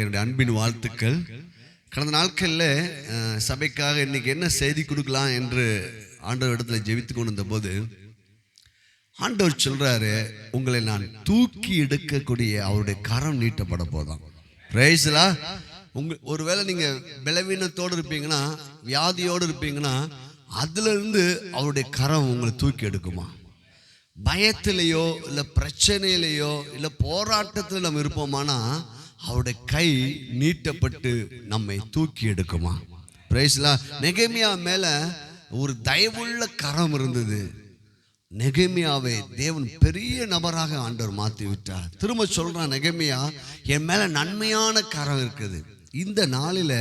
என்னுடைய அன்பின் வாழ்த்துக்கள். கடந்த நாட்களில் சபைக்காக இன்னைக்கு என்ன செய்தி கொடுக்கலாம் என்று ஆண்டவர் இடத்துல ஜெபித்து கொண்டிருந்த போது ஆண்டவர் சொல்றாரு, உங்களை நான் தூக்கி எடுக்கக்கூடிய அவருடைய கரம் நீட்டப்பட போதாம். பிரைஸ்லா. ஒருவேளை நீங்க பலவீனத்தோடு இருப்பீங்கன்னா, வியாதியோடு இருப்பீங்கன்னா, அதுல இருந்து அவருடைய கரம் உங்களை தூக்கி எடுக்குமா? பயத்திலேயோ இல்லை பிரச்சனையிலையோ இல்லை போராட்டத்தில் நம்ம இருப்போமானா அவருடைய கை நீட்டப்பட்டு நம்மை தூக்கி எடுக்குமா? பிரைஸ்லா. நெகேமியா மேல ஒரு தயவுள்ள கரம் இருந்தது. நெகேமியாவை தேவன் பெரிய நபராக ஆண்டவர் மாற்றி விட்டார். திரும்ப சொல்றான், நெகேமியா என் மேல நன்மையான கரம் இருக்குது. இந்த நாளில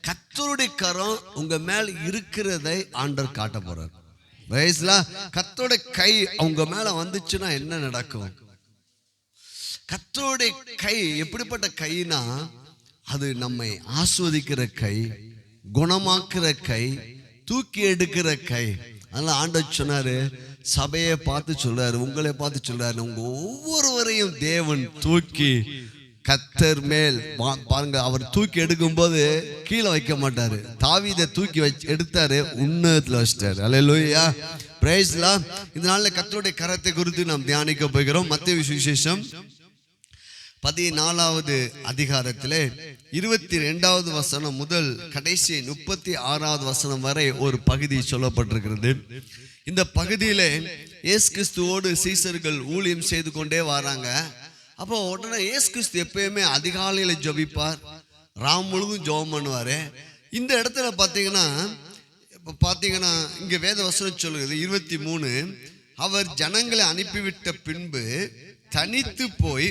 கர்த்தருடைய கரம் உங்க மேல இருக்கிறதை ஆண்டவர் காட்ட போறார். பிரைஸ்லா. கர்த்தருடைய கை அவங்க மேல வந்துச்சுன்னா என்ன நடக்கும்? கர்த்தருடைய கை எப்படிப்பட்ட கைனா, அது நம்மை ஆஸ்வதிக்கிற கை, குணமாக்குற கை, தூக்கி எடுக்கிற கை. அதனால ஆண்டவர் சொன்னாரு, சபையை பார்த்து சொல்றாரு, உங்களை பார்த்து சொல்றாரு, உங்க ஒவ்வொருவரையும் தேவன் தூக்கி கர்த்தர் மேல் பாருங்க. அவர் தூக்கி எடுக்கும் போது கீழே வைக்க மாட்டாரு. தாவீதை தூக்கி எடுத்தாரு, உன்னதத்துல வச்சிட்டாரு. அல்லேலூயா, பிரைஸ் லார்ட். இதனால கர்த்தருடைய கரத்தை குறித்து நாம் தியானிக்க போகிறோம். மத்தேயு சுவிசேஷம் 14வது அதிகாரத்திலே 22வது வசனம் முதல் கடைசி 36வது வசனம் வரை ஒரு பகுதி சொல்லப்பட்டிருக்கிறது. இந்த பகுதியிலே இயேசு கிறிஸ்துவோடு சீசர்கள் ஊழியம் செய்து கொண்டே வராங்க. அப்போ உடனே இயேசு கிறிஸ்து எப்பயுமே அதிகாலையில ஜெபிப்பார், ராம் முழுதும் ஜெபம் பண்ணுவாரு. இந்த இடத்துல பார்த்தீங்கன்னா இங்க வேத வசனம் சொல்லுகிறது 23, அவர் ஜனங்களை அனுப்பிவிட்ட பின்பு தனித்து போய்,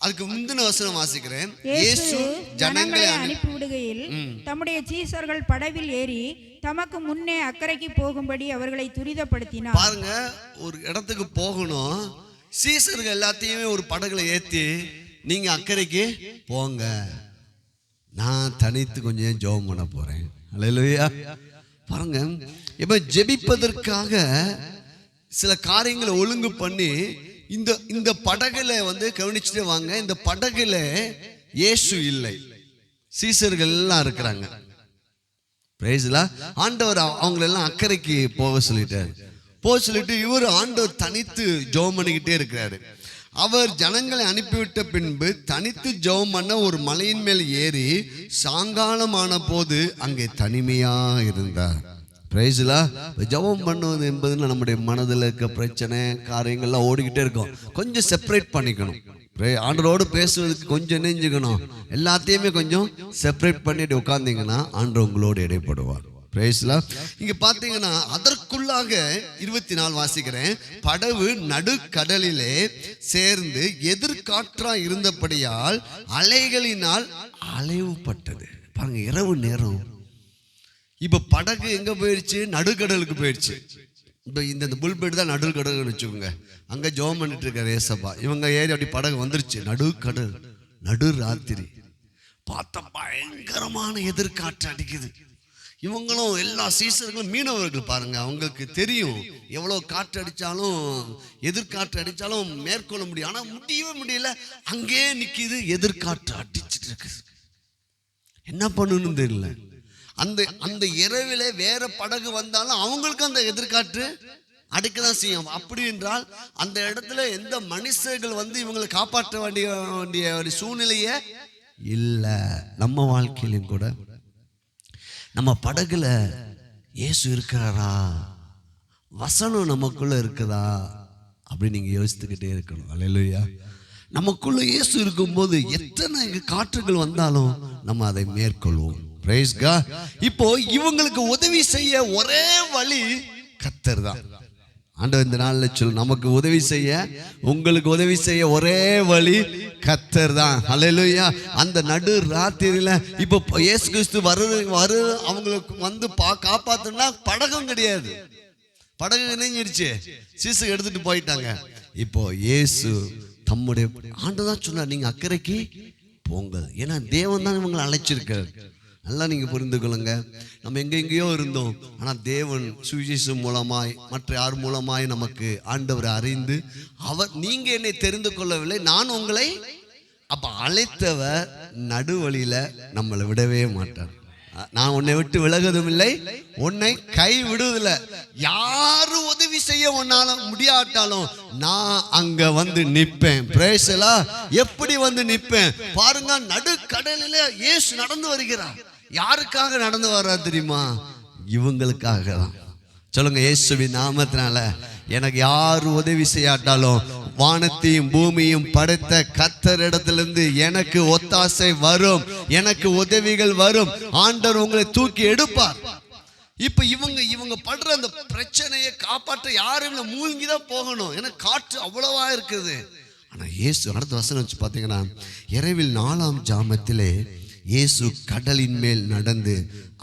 அதுக்கு முந்தின வசனம் வாசிக்கிறேன். இயேசு ஜனங்களை அனுப்பி விடுகையில் தம்முடைய சீசர்கள் படவில் ஏறி தமக்கு முன்னே அக்கறைக்கு போகும்படி அவர்களை துரிதப்படுத்தினார். பாருங்க, ஒரு இடத்துக்கு போகணும், சீசர்கள் எல்லாத்தையுமே ஒரு படகுல ஏத்தி நீங்க அக்கறைக்கு போங்க, நான் தனித்து கொஞ்சம் ஜெபம் பண்ண போறேன். அல்லேலூயா. பாருங்க, இப்ப ஜெபிப்பதற்காக சில காரியங்களை ஒழுங்கு பண்ணி இந்த படகுல கவனிச்சுட்டு வாங்க. இந்த படகுல இயேசு இல்லை, சீசர்கள் எல்லாம் இருக்கிறாங்க. பிரைஸ்லா. ஆண்டவர் அவங்களெல்லாம் அக்கறைக்கு போக சொல்லிட்டு இவர் ஆண்டவர் தனித்து ஜெபம் பண்ணிக்கிட்டே இருக்கிறாரு. அவர் ஜனங்களை அனுப்பிவிட்ட பின்பு தனித்து ஜெபம் பண்ண ஒரு மலையின் மேல் ஏறி சாயங்காலமான போது அங்கே தனிமையா இருந்தார். பிரைஸ்லா. ஜெபம் பண்ணுவது என்பது நம்முடைய மனதில் இருக்க பிரச்சனை காரியங்கள்லாம் ஓடிக்கிட்டே இருக்கும். கொஞ்சம் செப்பரேட் பண்ணிக்கணும். ஆண்டவரோடு பேசுவதற்கு கொஞ்சம் நெஞ்சுக்கணும். எல்லாத்தையுமே கொஞ்சம் செப்பரேட் பண்ணிட்டு உட்கார்ந்தீங்கன்னா ஆண்டவர் உங்களோடு இடைப்படுவார். பிரைஸ்லா. இங்க பாத்தீங்கன்னா அதற்குள்ளாக 24 வாசிக்கிறேன். படகு நடுக்கடலிலே சேர்ந்து எதிர்காற்றா இருந்தபடியால் அலைகளினால் அலைவுபட்டது. பாருங்க, இரவு நேரம். இப்ப படகு எங்க போயிடுச்சு? நடுக்கடலுக்கு போயிடுச்சு. இப்ப இந்த புல்பெட் தான் நடுக்கடல் வச்சுக்கோங்க. அங்க ஜெபம் பண்ணிட்டு இருக்காரு ஏசப்பா. இவங்க ஏறி அப்படி படகு வந்துருச்சு. நடுக்கடல், நடு ராத்திரி. பார்த்தா பயங்கரமான எதிர்காற்று அடிக்குது. இவங்களும் எல்லா சீசர்களும் மீனவர்கள். பாருங்க, அவங்களுக்கு தெரியும் எவ்வளவு காற்று அடிச்சாலும் எதிர்காற்று அடிச்சாலும் மேற்கொள்ள முடியும். ஆனா முடியவே முடியல. அங்கே நிக்குது, எதிர்காற்று அடிச்சுட்டு இருக்கு. என்ன பண்ணணும்னு தெரியல. அந்த இரவிலே வேற படகு வந்தாலும் அவங்களுக்கு அந்த எதிர்காற்று அடிக்கதான் செய்யும். அப்படி என்றால் அந்த இடத்துல எந்த மனுஷர்கள் இவங்களை காப்பாற்ற வேண்டிய ஒரு சூழ்நிலையே இல்லை. நம்ம வாழ்க்கையிலும் கூட நம்ம படகுல இயேசு இருக்கிறாரா, வசனம் நமக்குள்ள இருக்குதா அப்படின்னு நீங்க யோசித்துக்கிட்டே இருக்கணும். அல்லேலூயா. நமக்குள்ள இயேசு இருக்கும்போது எத்தனை காற்றுகள் வந்தாலும் நம்ம அதை மேற்கொள்வோம். Praise God. இப்போ இவங்களுக்கு உதவி செய்ய ஒரே வழி கர்த்தர் தான். ஆண்டவர் இந்த நாள்ல சொல்லு, நமக்கு உதவி செய்ய, உங்களுக்கு உதவி செய்ய ஒரே வழி கர்த்தர் தான். அல்லேலூயா. அந்த நடு ராத்திரியில இப்போ இயேசு கிறிஸ்து வரு அவங்களுக்கு காப்பாத்துனா படகும் கிடையாது. படகு இணைஞ்சிருச்சு, சீசு எடுத்துட்டு போயிட்டாங்க. இப்போ இயேசு தம்முடைய ஆண்டதான் சொன்னார், நீங்க அக்கறைக்கு போங்க. ஏன்னா தேவன் தான் இவங்களை அழைச்சிருக்காரு. நல்லா நீங்க புரிந்து கொள்ளுங்க. நம்ம எங்கெங்கேயோ இருந்தோம், ஆனா தேவன் சுவிசேஷம் மூலமாய் மற்ற யார் மூலமாய் நமக்கு ஆண்டவரை அறிந்து, அவர் நீங்க என்னை தெரிந்து கொள்ளவில்லை, நான் உங்களை அப்ப அழைத்தவர் நடுவழியில நம்மளை விடவே மாட்டார். நான் உன்னை விட்டு விலகுவதும் இல்லை, உன்னை கை விடுவதில்லை. யாரு உதவி செய்ய உன்னாலும் முடியாட்டாலும் நான் அங்க வந்து நிற்பேன். பிரேசலா எப்படி வந்து நிற்பேன் பாருங்க. நடுக்கடலில இயேசு நடந்து வருகிறார். யாருக்காக நடந்து வர்றார் தெரியுமா? இவங்களுக்காக தான். சொல்லுங்க, இயேசுவின் நாமத்தினால எனக்கு யாரு உதவி செய்யாட்டாலும் வானத்தையும் பூமியும் படைத்த கர்த்தரிடத்திலிருந்து எனக்கு ஒத்தாசை வரும், எனக்கு உதவிகள் வரும். ஆண்டவர் உங்களை தூக்கி எடுப்பார். இப்ப இவங்க படுற அந்த பிரச்சனையை காப்பாற்ற யாரும் இல்லை, மூழ்கிதான் போகணும். ஏன்னா காற்று அவ்வளவா இருக்குது. ஆனா இயேசு அடுத்த வசனம் வச்சு பாத்தீங்கன்னா, இரவில் 4ஆம் ஜாமத்திலே இயேசு கடலின் மேல் நடந்து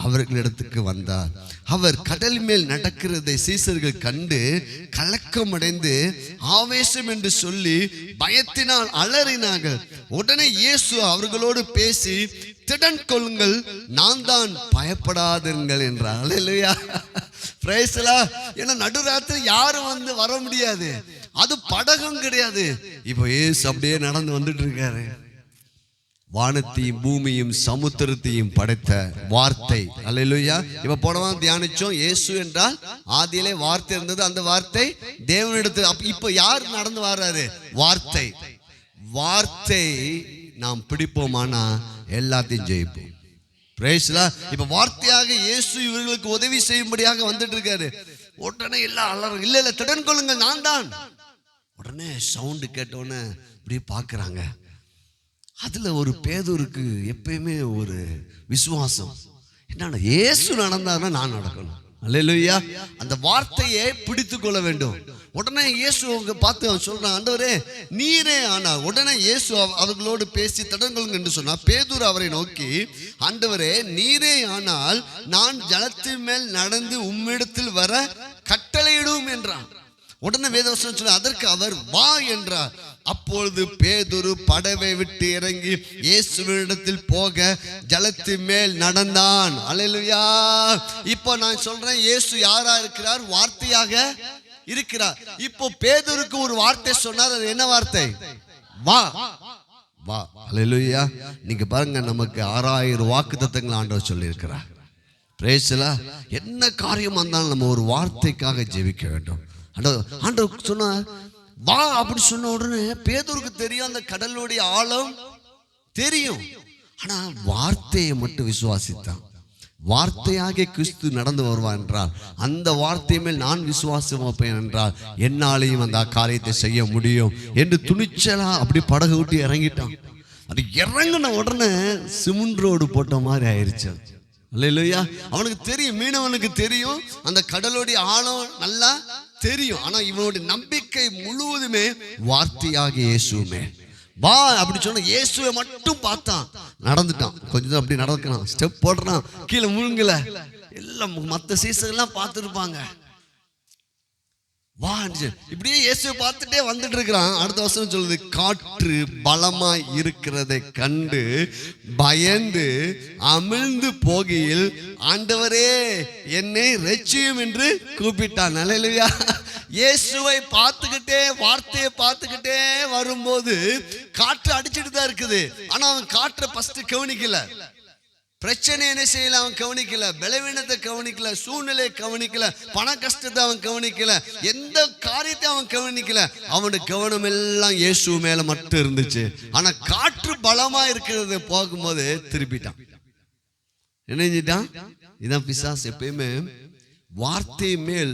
அவர்களிடத்துக்கு வந்தார். அவர் கடலின் மேல் நடக்கிறதை சீசர்கள் கண்டு கலக்கமடைந்து ஆவேசம் என்று சொல்லி பயத்தினால் அலறினார்கள். உடனே இயேசு அவர்களோடு பேசி, திடன் கொள்ளுங்கள், நான் தான், பயப்படாதீர்கள் என்றார். அல்லேலூயா, பிரைஸ் தி லார்ட். ஏன்னா நடுராத்திரி யாரும் வந்து வர முடியாது, அது படகும் கிடையாது. இப்போ இயேசு அப்படியே நடந்து வந்துட்டு இருக்காரு. வானத்தையும் பூமியும் சமுத்திரத்தையும் படைத்த வார்த்தை. அல்லேலூயா. இப்ப போனவா தியானிச்சோம், இயேசு என்றால் ஆதியிலே வார்த்தை இருந்தது, அந்த வார்த்தை தேவனிடத்தில். இப்ப யார் நடந்து வர்றாரு? வார்த்தை. வார்த்தை நாம் பிடிப்போமானா எல்லாத்தையும் ஜெயிப்போம். Praise the Lord. இப்ப வார்த்தையாக இயேசு இவர்களுக்கு உதவி செய்யும்படியாக வந்துட்டு இருக்காரு. உடனே எல்லாம் அலறும், இல்ல இல்ல திடன் கொள்ளுங்கள், நான் தான். உடனே சவுண்டு கேட்டோன்னு இப்படி பாக்குறாங்க. அதுல ஒரு பேதுருக்கு எப்பயுமே ஒரு விசுவாசம், என்னன்னா இயேசு நடந்தாருன்னா நான் நடக்கணும். அல்லேலூயா. அந்த வார்த்தையை பிடித்து கொள்ள வேண்டும். உடனே இயேசு அவங்க பார்த்து சொல்றான், ஆண்டவரே நீரே ஆனார். உடனே இயேசு அவர்களோடு பேசி தடங்கொள்ளுங்க என்று சொன்னார். பேதுரு அவரை நோக்கி, ஆண்டவரே நீரே ஆனால் நான் ஜலத்தின் மேல் நடந்து உம்மிடத்தில் வர கட்டளையிடும் என்றான். உடனே வேதவசனம் சொன்ன, அதற்கு அவர் வா என்றார். அப்பொழுது பேதுரு படவை விட்டு இறங்கி இயேசுவினிடத்தில் போக ஜலத்தின் மேல் நடந்தான். அல்லேலூயா. இப்போ நான் சொல்றேன், இயேசு யாரா இருக்கிறார்? வார்த்தையாக இருக்கிறார். இப்போ பேதுருக்கு ஒரு வார்த்தை சொன்னார். அது என்ன வார்த்தை? வா வா. அல்லேலூயா. நீங்க பாருங்க, நமக்கு 6000 வாக்குத்தத்தங்கள் ஆண்டவர் சொல்லி இருக்கிறார். Praise the Lord. என்ன காரியம் வந்தாலும் நம்ம ஒரு வார்த்தைக்காக ஜெபிக்க வேண்டும். ஆண்டவர் சொன்னார் வா அப்படி சொன்ன உடனே பேதுருக்கு தெரியும், அந்த கடலுடைய ஆழம் தெரியும். ஆனா வார்த்தையை மட்டும் விசுவாசித்தான். வார்த்தையாக கிறிஸ்து நடந்து வருவான் என்றால், அந்த வார்த்தை மேல் நான் விசுவாசம் வைப்பேன் என்றால் என்னாலையும் அந்த காரியத்தை செய்ய முடியும் என்று துணிச்சலா அப்படி படகு விட்டு இறங்கிட்டான். அது இறங்கின உடனே சிமெண்ட் ரோடு போட்ட மாதிரி ஆயிடுச்சு. அல்லேலூயா. அவனுக்கு தெரியும், மீனவனுக்கு தெரியும், அந்த கடலுடைய ஆழம் நல்லா தெரியும். ஆனா இவனுடைய நம்பிக்கை முழுவதுமே வார்த்தையாக இயேசுமே. வா அப்படி சொன்ன இயேசுவை மட்டும் பார்த்தான், நடந்துட்டான். கொஞ்சம் அப்படி நடக்கிறான், ஸ்டெப் போடுறான், கீழே முழுங்கல. எல்லாம் மற்ற சீசன்லாம் பார்த்துருப்பாங்க. வா இப்படியே இயேசுவை பார்த்துட்டே வந்துட்டு இருக்கிறான். அடுத்த வசனம் சொல்லுது, காற்று பலமாய் இருக்கிறதை கண்டு பயந்து அமிழ்ந்து போகையில் ஆண்டவரே என்னை ரட்சியும் என்று கூப்பிட்டான். அல்லேலூயா. இயேசுவை பார்த்துக்கிட்டே வார்த்தையை பார்த்துக்கிட்டே வரும்போது காற்று அடிச்சுட்டு தான் இருக்குது. ஆனா அவன் காற்றை ஃபர்ஸ்ட் கவனிக்கல. பிரச்சனை என்ன செய்யல அவன் கவனிக்கல, பலவீனத்தை கவனிக்கல, சூழ்நிலையை கவனிக்கல, பண கஷ்டத்தை அவன் கவனிக்கல, எந்த காரியத்தை அவன் கவனிக்கல. அவனுடைய கவனம் எல்லாம் இயேசு மேல மட்டும் இருந்துச்சு. ஆனா காற்று பலமா இருக்கிறது போகும்போது திருப்பிட்டான். நினைஞ்சிட்டான். இதான் பிசாசு எப்பயுமே வார்த்தை மேல்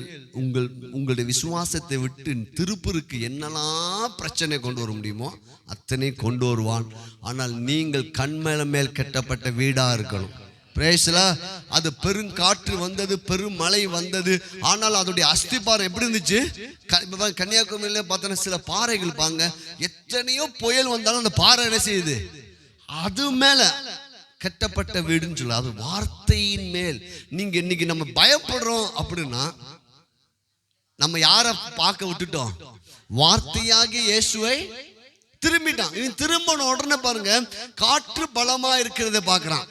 உங்களுடைய விசுவாசத்தை விட்டு திருப்பருக்கு என்னெல்லாம் பிரச்சனை கொண்டு வர முடியுமோ அத்தனை கொண்டு வருவான். ஆனால் நீங்கள் கண்மேல மேல் கட்டப்பட்ட வீடா இருக்கணும். Praise the Lord. அது பெருங்காற்று வந்தது, பெரும் மழை வந்தது. ஆனால் அதோடைய அஸ்திபாரம் எப்படி இருந்துச்சு? கன்னியாகுமரியில பார்த்தோன்னா சில பாறைகள் பாங்க, எத்தனையோ புயல் வந்தாலும் அந்த பாறை என்ன செய்யுது? அது மேல கட்டப்பட்ட வீடுன்னு சொல்ல. அது வார்த்தையின் மேல். நீங்க இன்னைக்கு நம்ம பயப்படுறோம் அப்படின்னா நம்ம யார பார்க்க விட்டுட்டோம்? வார்த்தையாகிய இயேசுவை திரும்பிட்டான். இவன் திரும்பின உடனே பாருங்க, காற்று பலமா இருக்கிறத பாக்குறான்.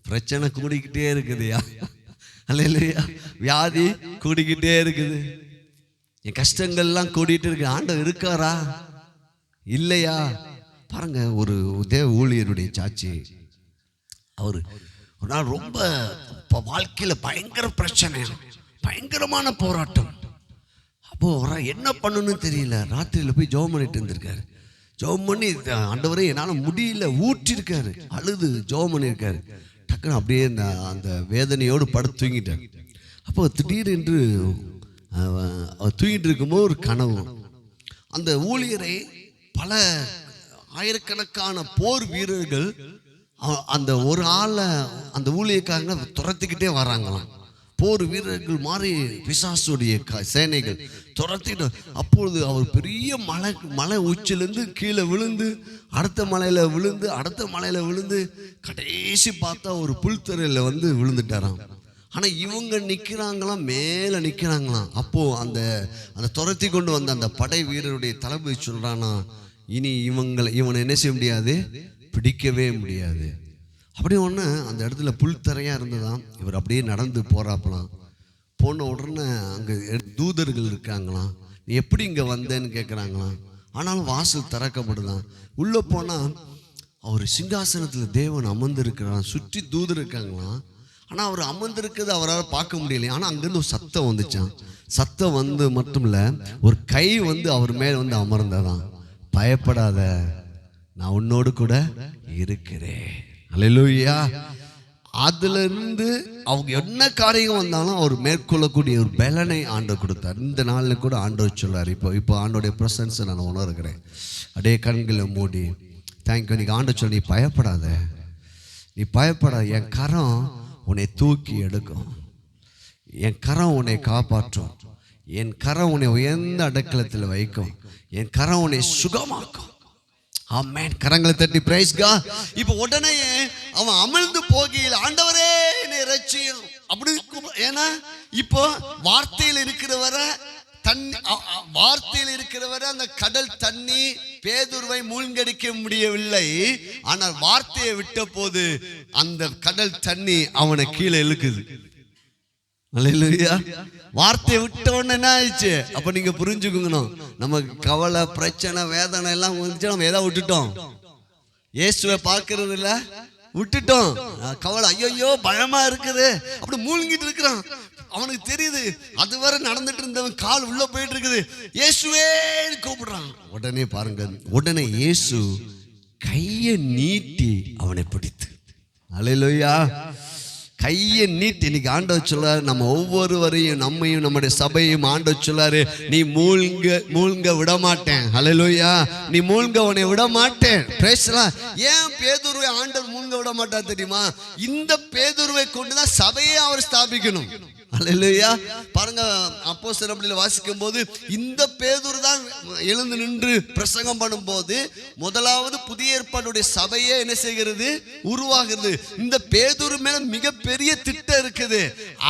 பிரச்சனை கூடிக்கிட்டே இருக்குதுயா. அல்லேலூயா. வியாதி கூடிக்கிட்டே இருக்குது, என் கஷ்டங்கள்லாம் கூடிட்டு இருக்கு. ஆண்டவர் இருக்காரா இல்லையா? பாருங்க, ஒரு தேவ ஊழியருடைய சாட்சி. அவர் ஒரு நாள் ரொம்ப வாழ்க்கையில் பயங்கர பிரச்சனை, பயங்கரமான போராட்டம். அப்போ அவர் என்ன பண்ணணும்னு தெரியல. ராத்திரியில் போய் ஜெபம் பண்ணிட்டு இருந்திருக்காரு. ஜெபம் பண்ணி ஆண்டவரே என்னால் முடியல ஊற்றிருக்காரு, அழுது ஜெபம் பண்ணியிருக்காரு. டக்குன்னு அப்படியே அந்த வேதனையோடு படுத்து தூங்கிட்டார். அப்போ திடீரென்று அவர் தூங்கிட்டு இருக்கும்போது ஒரு கனவு. அந்த ஊழியரை பல ஆயிரக்கணக்கான போர் வீரர்கள் அந்த ஒரு ஆளை அந்த ஊழியக்காரங்க துரத்திக்கிட்டே வராங்களாம். போர் வீரர்கள் மாதிரி பிசாசுடைய சேனைகள் துரத்திட்டு. அப்பொழுது அவர் பெரிய மலை உச்சிலேருந்து கீழே விழுந்து, அடுத்த மலையில் விழுந்து, அடுத்த மலையில் விழுந்து, கடைசி பார்த்தா ஒரு புல்தரையில் வந்து விழுந்துட்டாராம். ஆனால் இவங்க நிற்கிறாங்களாம், மேலே நிற்கிறாங்களாம். அப்போது அந்த துரத்தி கொண்டு வந்த அந்த படை வீரருடைய தளபதி சொல்கிறானா, இனி இவனை என்ன செய்ய முடியாது, பிடிக்கவே முடியாது. அப்படியே ஒன்று அந்த இடத்துல புல்தரையாக இருந்ததாம். இவர் அப்படியே நடந்து போகிறாப்பலாம். போன உடனே அங்கே தூதர்கள் இருக்காங்களாம். நீ எப்படி இங்கே வந்தேன்னு கேட்குறாங்களாம். ஆனாலும் வாசல் திறக்கப்படுதான். உள்ளே போனால் அவர் சிங்காசனத்தில் தேவன் அமர்ந்திருக்கிறான், சுற்றி தூதர் இருக்காங்களாம். ஆனால் அவர் அமர்ந்திருக்கிறது அவரால் பார்க்க முடியலையா. ஆனால் அங்கேருந்து ஒரு சத்தம் வந்துச்சான். சத்தம் வந்து மட்டும் இல்லை, ஒரு கை வந்து அவர் மேலே வந்து அமர்ந்ததான். பயப்படாத, நான் உன்னோடு கூட இருக்கிறேன். அல்லேலூயா. அதுல இருந்து அவங்க என்ன காரியம் வந்தாலும் அவர் மேற்கொள்ளக்கூடிய ஒரு பலனை ஆண்டவர் கொடுத்தார். இந்த நாளில் கூட ஆண்டவர் சொல்றாரு, இப்போ ஆண்டோடைய பிரசன்ஸை நான் உணர்கிறேன். அப்படியே கண்களை மூடி தேங்க்யூ. நீங்க ஆண்டவர் சொல்ல, நீ பயப்படாத, நீ பயப்படாத, என் கரம் உன்னை தூக்கி எடுக்கும், என் கரம் உன்னை காப்பாற்றும், என் கரம் உன்னை உயர்ந்த அடக்கலத்தில் வைக்கும், என் கரம் உன்னை சுகமாக்கும். ஆமென். கரங்களை தட்டி பிரைஸ் காட். இப்போ உடனே அவன் அமிழ்ந்து போகையில் ஆண்டவரே என்னை ரட்சியும் அப்படி. ஏன்னா இப்போ வார்த்தையில் இருக்கிறவரை அந்த கடல் தண்ணி பேதுருவை மூழ்கடிக்க முடியவில்லை. ஆனால் வார்த்தையை விட்ட போது அந்த கடல் தண்ணி அவனை கீழே இழுக்குது. அல்லேலூயா. வார்த்தையை விட்ட உடனே என்ன ஆயிடுச்சு? அப்ப நீங்க புரிஞ்சுக்கணும், நமக்கு கவலை பிரச்சனை வேதனை எல்லாம் வந்துச்சு, நம்ம எதை விட்டுட்டோம்? இயேசுவை பார்க்கறது இல்ல, விட்டுட்டோம். கவலை, ஐயோ பயமா இருக்குது, அப்படி மூழ்கிட்டு இருக்கிறான். அவனுக்கு தெரியுது அதுவரை நடந்துட்டு இருந்தவன் கால் உள்ள போயிட்டு இருக்குது. இயேசுவே கூப்பிடுறான். உடனே பாருங்க, உடனே இயேசு கையை நீட்டி அவனை பிடித்து. அல்லேலூயா. கையை நீட்டி. இன்னைக்கு ஆண்டவர் சொல்றாரு, நம்ம ஒவ்வொருவரையும், நம்மையும் நம்முடைய சபையும் ஆண்டவர் சொல்றாரு, நீ மூழ்க விட மாட்டேன். அல்லேலூயா. நீ மூழ்க உன்னை விட மாட்டேன். பேசலாம். ஏன் பேதுருவை ஆண்டவர் மூழ்க விட மாட்டார் தெரியுமா? இந்த பேதுருவை கொண்டுதான் சபையை அவர் ஸ்தாபிக்கணும். அல்லேலூயா. பாருங்க, அப்போஸ்தலர்களில் வாசிக்கும் போது இந்த பேதுரு தான் எழுந்து நின்று பிரசங்கம் பண்ணும்போது முதலாவது புதிய ஏற்பாடுடைய சபையே என்ன செய்கிறது, உருவாகிறது. இந்த பேதுரு மேல மிகப்பெரிய திட்டம் இருக்குது.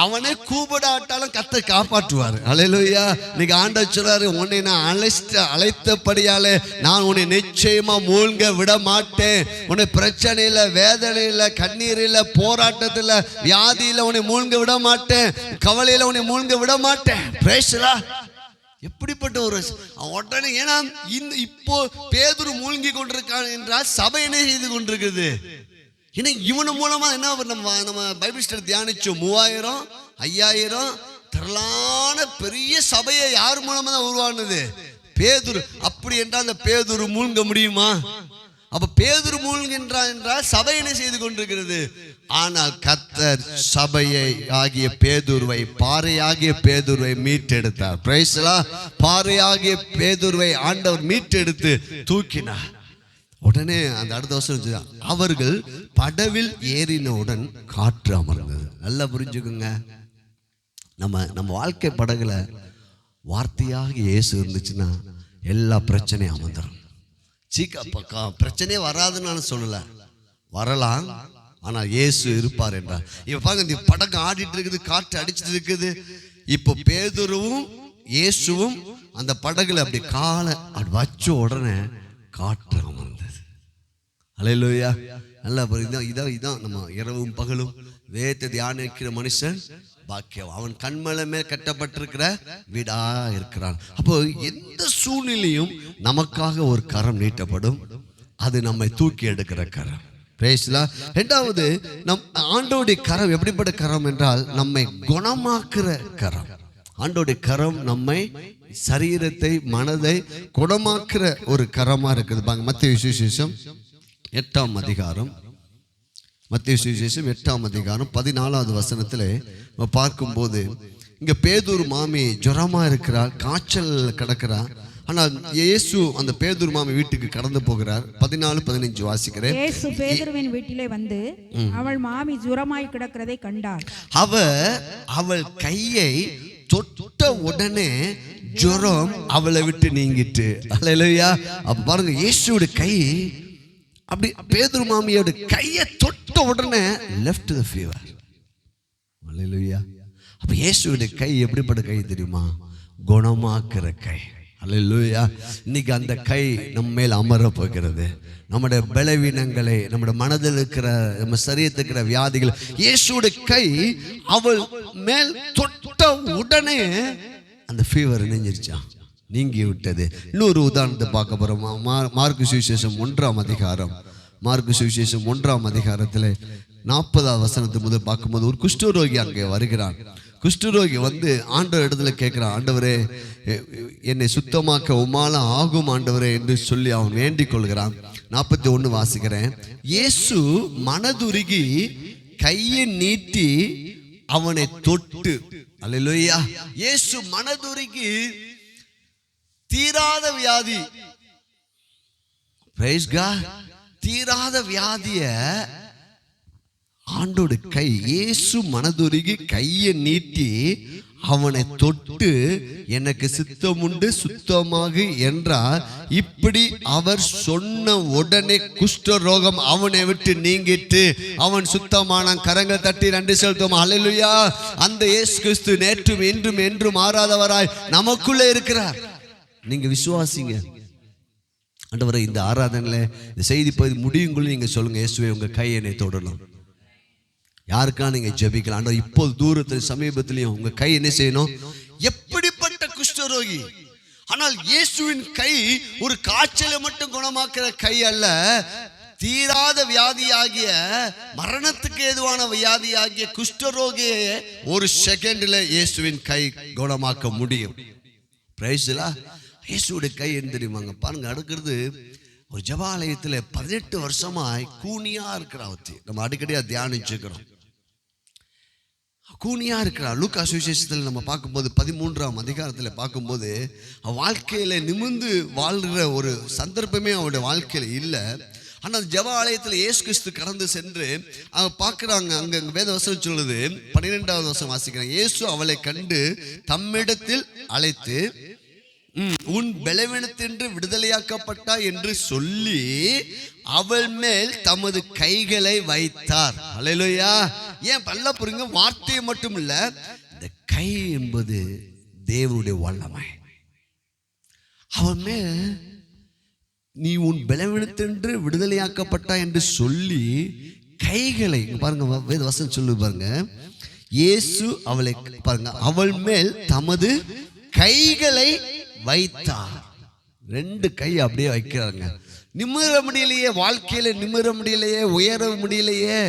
அவனே கூப்பிடாட்டாலும் கர்த்தர் காப்பாற்றுவார். அல்லேலூயா. இன்னைக்கு ஆண்டவர் சொல்றாரு, உன்னை நான் அழைத்தபடியாலே நான் உன்னை நிச்சயமா மூழ்க விட மாட்டேன். உன்னை பிரச்சனையில, வேதனையில, கண்ணீரில், போராட்டத்தில், வியாதியில உன்னை மூழ்க விட மாட்டேன். கவலையில உன்னை மூழ்க விட மாட்டேன். பிரேசலா. எப்படிப்பட்ட ஒரு உடனே, ஏன்னா இப்போ பேதுரு மூழ்கி கொண்டிருக்கான் என்றால் சபை என்ன செய்து கொண்டிருக்குது. ஏன்னா இவனு மூலமா என்ன நம்ம பைபிள் ஸ்டடி தியானிச்சோம், 3000 5000 திரளான பெரிய சபையை யார் மூலமா தான் உருவானது? பேதுரு. அப்படி என்றால் அந்த பேதுரு மூழ்க முடியுமா? அப்ப பேதுரு மூழ்கின்றான் என்றால் சபை என்ன செய்து கொண்டிருக்கிறது. ஆனால் கர்த்தர் சபையை ஆகிய பேதுருவை, பாறையாகிய பேதுருவை மீட்டெடுத்தார். Praise the Lord. பாறையாகிய பேதுருவை ஆண்டவர் மீட்டெடுத்து தூக்கினார். உடனே அந்த அடுத்த வருஷம் அவர்கள் படவில் ஏறினவுடன் காற்று அமர்ந்தது. நல்லா புரிஞ்சுக்குங்க, நம்ம வாழ்க்கை படகுல வார்த்தையாக இயேசு இருந்துச்சுன்னா எல்லா பிரச்சனையும் அமர்ந்துடும். பிரச்சனையே வராதுன்னு நான் சொல்லல, வரலாம், ஆனால் இயேசு இருப்பார் என்றார். இப்ப பாருங்க, இந்த படகு ஆடிட்டு இருக்குது, காற்று அடிச்சுட்டு இருக்குது. இப்போ பேதுருவும் இயேசுவும் அந்த படகுல அப்படி காலை வச்ச உடனே காற்று அமர்ந்தது. அல்லேலூயா. நல்லா இதான் நம்ம இரவும் பகலும் வேதத்தை தியானிக்கிற மனுஷன் பாக்கியம். அவன் கண்மலை மேல் கட்டப்பட்டிருக்கிற வீடா இருக்கிறான். அப்போ எந்த சூழ்நிலையும் நமக்காக ஒரு கரம் நீட்டப்படும். அது நம்மை தூக்கி எடுக்கிற கரம். பிரேஸ்லாம். இரண்டாவது, நம் ஆண்டோடைய கரம் எப்படிப்பட்ட கரம் என்றால் நம்மை குணமாக்குற கரம். ஆண்டோடைய கரம் நம்மை சரீரத்தை மனதை குணமாக்குற ஒரு கரமா இருக்குது. மத்தேயு சுவிசேஷம் 8ஆம் அதிகாரம், மத்தேயு சுவிசேஷம் 8ஆம் அதிகாரம் 14வது வசனத்திலே பார்க்கும்போது, இங்க பேதுரு மாமி ஜுரமா இருக்கிறார், காய்ச்சல் கிடக்கிறார். ஆனால் இயேசு அந்த பேதுரு மாமி வீட்டுக்கு கடந்து போகிறார். 14-15 வாசிக்கிறேன். இயேசு பேதுருவின் வீட்டிலே வந்து அவள் மாமி ஜுரமாய் கிடக்கிறதை கண்டார். அவள் கையை தொட்ட உடனே ஜுரம் அவளை விட்டு நீங்கிட்டு. அல்லேலூயா. அப்ப பாருங்க, இயேசுவோட கை அப்படி பேதுரு மாமியோட கையை தொட்ட உடனே லெஃப்ட் தி ஃபீவர். அல்லேலூயா. அப்ப இயேசுவோட கை எப்படிப்பட்ட கை தெரியுமா? குணமாக்குற கை. அல்லேலூயா. இன்னைக்கு அந்த கை நம்ம மேல் அமர போகிறது. நம்முடைய பலவீனங்களை, நம்முடைய மனதில் இருக்கிற, நம்ம சரீரத்தில் இருக்கிற வியாதிகள், இயேசுவோட கை அவள் மேல் தொட்ட உடனே அந்த ஃபீவர் நெஞ்சிருச்சா, நீங்கி விட்டது. இன்னொரு உதாரணத்தை பார்க்க போறோம். மார்க்கு சுவிசேஷம் 1ஆம் அதிகாரம், மார்க்கு சுவிசேஷம் 1ஆம் அதிகாரத்தில் 40வது வசனத்து முதல் பார்க்கும்போது ஒரு குஷ்டரோகி அங்கே வருகிறான். குஷ்டரோகி வந்து ஆண்டவர் இடத்துல கேட்கிறான், ஆண்டவரே என்னை சுத்தமாக்க உமால ஆகும் ஆண்டவரே என்று சொல்லி அவன் வேண்டிக் கொள்கிறான். 41 வாசிக்கிறேன். இயேசு மனதுருகி கையை நீட்டி அவனை தொட்டு. அல்லேலூயா. இயேசு மனதுருகி தீராத வியாதி, பிரைஸ் காட், தீராத வியாதிய ஆண்டோட கை, இயேசு மனதுருகி கையை நீட்டி அவனை தொட்டு எனக்கு சித்தம் உண்டு சுத்தமாக என்றார். இப்படி அவர் சொன்ன உடனே குஷ்ட ரோகம் அவனை விட்டு நீங்கிட்டு அவன் சுத்தமான. கரங்கள் தட்டி நன்றி செலுத்தும். அல்லேலூயா. அந்த இயேசு கிறிஸ்து நேற்றும் இன்றும் என்றும் மாறாதவராய் நமக்குள்ளே இருக்கிறார். நீங்க விசுவாசிங்க. ஆண்டவரே, இந்த ஆராதனையில இந்த செய்தி பகுதி முடியுங்குள்ள நீங்க சொல்லுங்க, இயேசுவே உங்க கை என்னை தொடரும். யாருக்கா நீங்க ஜெபிக்கலாம். ஆண்டவர் இப்போது தூரத்தில் சமீபத்திலையும் உங்க கை என்ன செய்யணும்? எப்படிப்பட்ட குஷ்டரோகி, ஆனால் இயேசுவின் கை ஒரு காய்ச்சலை மட்டும் குணமாக்குற கை அல்ல, தீராத வியாதியாகிய, மரணத்துக்கு ஏதுவான வியாதியாகிய குஷ்டரோகியை ஒரு செகண்ட்ல இயேசுவின் கை குணமாக்க முடியும். பிரைஸ்லா. இயேசுடைய கை என்ன தெரியுமாங்க? பாருங்க, அடுக்கிறது ஒரு ஜபாலயத்தில் 18 வருஷமாய் கூனியா இருக்கிற ஒருத்தி. நம்ம அடிக்கடியா தியானிச்சுக்கிறோம். கூனியா இருக்கிறா. லூக்கா சுவிசேஷத்தில் நம்ம பார்க்கும்போது 13ஆம் அதிகாரத்தில் பார்க்கும்போது வாழ்க்கையில நிமிர்ந்து வாழ்கிற ஒரு சந்தர்ப்பமே அவருடைய வாழ்க்கையில இல்லை. ஆனால் ஜெப ஆலயத்தில் இயேசு கிறிஸ்து கடந்து சென்று அவங்க பார்க்குறாங்க. அங்கே வேத வசனம் சொல்லுது, 12வது வசனம் வாசிக்கிறாங்க. இயேசு அவளை கண்டு தம்மிடத்தில் அழைத்து உன் பலவீனத்தின்று விடுதலையாக்கப்பட்டா என்று சொல்லி அவள் மேல் தமது கைகளை வைத்தார். அல்லேலூயா. ஏன் பல்ல புரிங்க, வார்த்தை மட்டும் இல்ல, இந்த கை என்பது தேவனுடைய வல்லமை. அவள் மேல் நீ உன் பலவீனத்தின்று விடுதலையாக்கப்பட்டா என்று சொல்லி கைகளை பாருங்க, வேத வசனம் சொல்லு பாருங்க. இயேசு அவளை பாருங்க, அவள் மேல் தமது கைகளை வைத்தார். 2 கை அப்படியே வைக்கிறாங்க. நிமிர முடியலையே, வாழ்க்கையில நிமிர முடியலையே, உயர முடியலையே,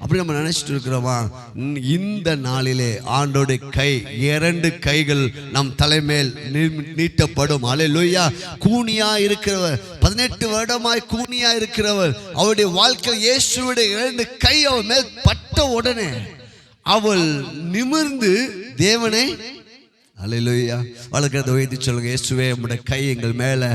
அப்படி நம்ம நினைச்சிட்டு இருக்கிறோமா? இந்த நாளிலே ஆண்டோடைய கை, 2 கைகள் நம் தலைமேல் நீட்டப்படும். அல்லேலூயா. கூனியா இருக்கிறவர், 18 வருடமாய் கூனியா இருக்கிறவர், அவருடைய வாழ்க்கை இயேசுவுடைய 2 கை அவள் மேல் பட்ட உடனே அவள் நிமிர்ந்து தேவனை, அல்லேலூயா, வளர்க்கிறத உயர்த்தி சொல்லுங்க, இயேசுவே உம்முடைய கை எங்கள் மேல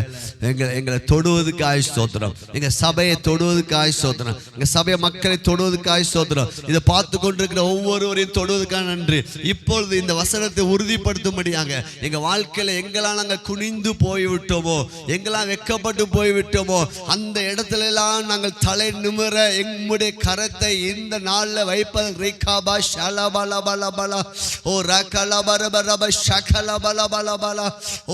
எங்களை தொடுவதுக்கு ஆயுஷ் ஸ்தோத்திரம். எங்க சபையை தொடுவதுக்கு ஆயுஷ் ஸ்தோத்திரம். எங்க சபைய மக்களை தொடுவதுக்கு ஆயுஷ் ஸ்தோத்திரம். இதை பார்த்து கொண்டிருக்கிற ஒவ்வொருவரையும் தொடுவதற்காக நன்றி. இப்பொழுது இந்த வசனத்தை உறுதிப்படுத்தும்படியாக எங்க வாழ்க்கையில எங்கெல்லாம் நாங்கள் குனிந்து போய்விட்டோமோ, எங்கெல்லாம் வெக்கப்பட்டு போய்விட்டோமோ, அந்த இடத்துல எல்லாம் நாங்கள் தலை நிமிர எம்முடைய கரத்தை இந்த நாள்ல வைப்பது. ரிகாபா ஷலபலபலபல ஓ ரகலபரபரப ஷகல பல பல பல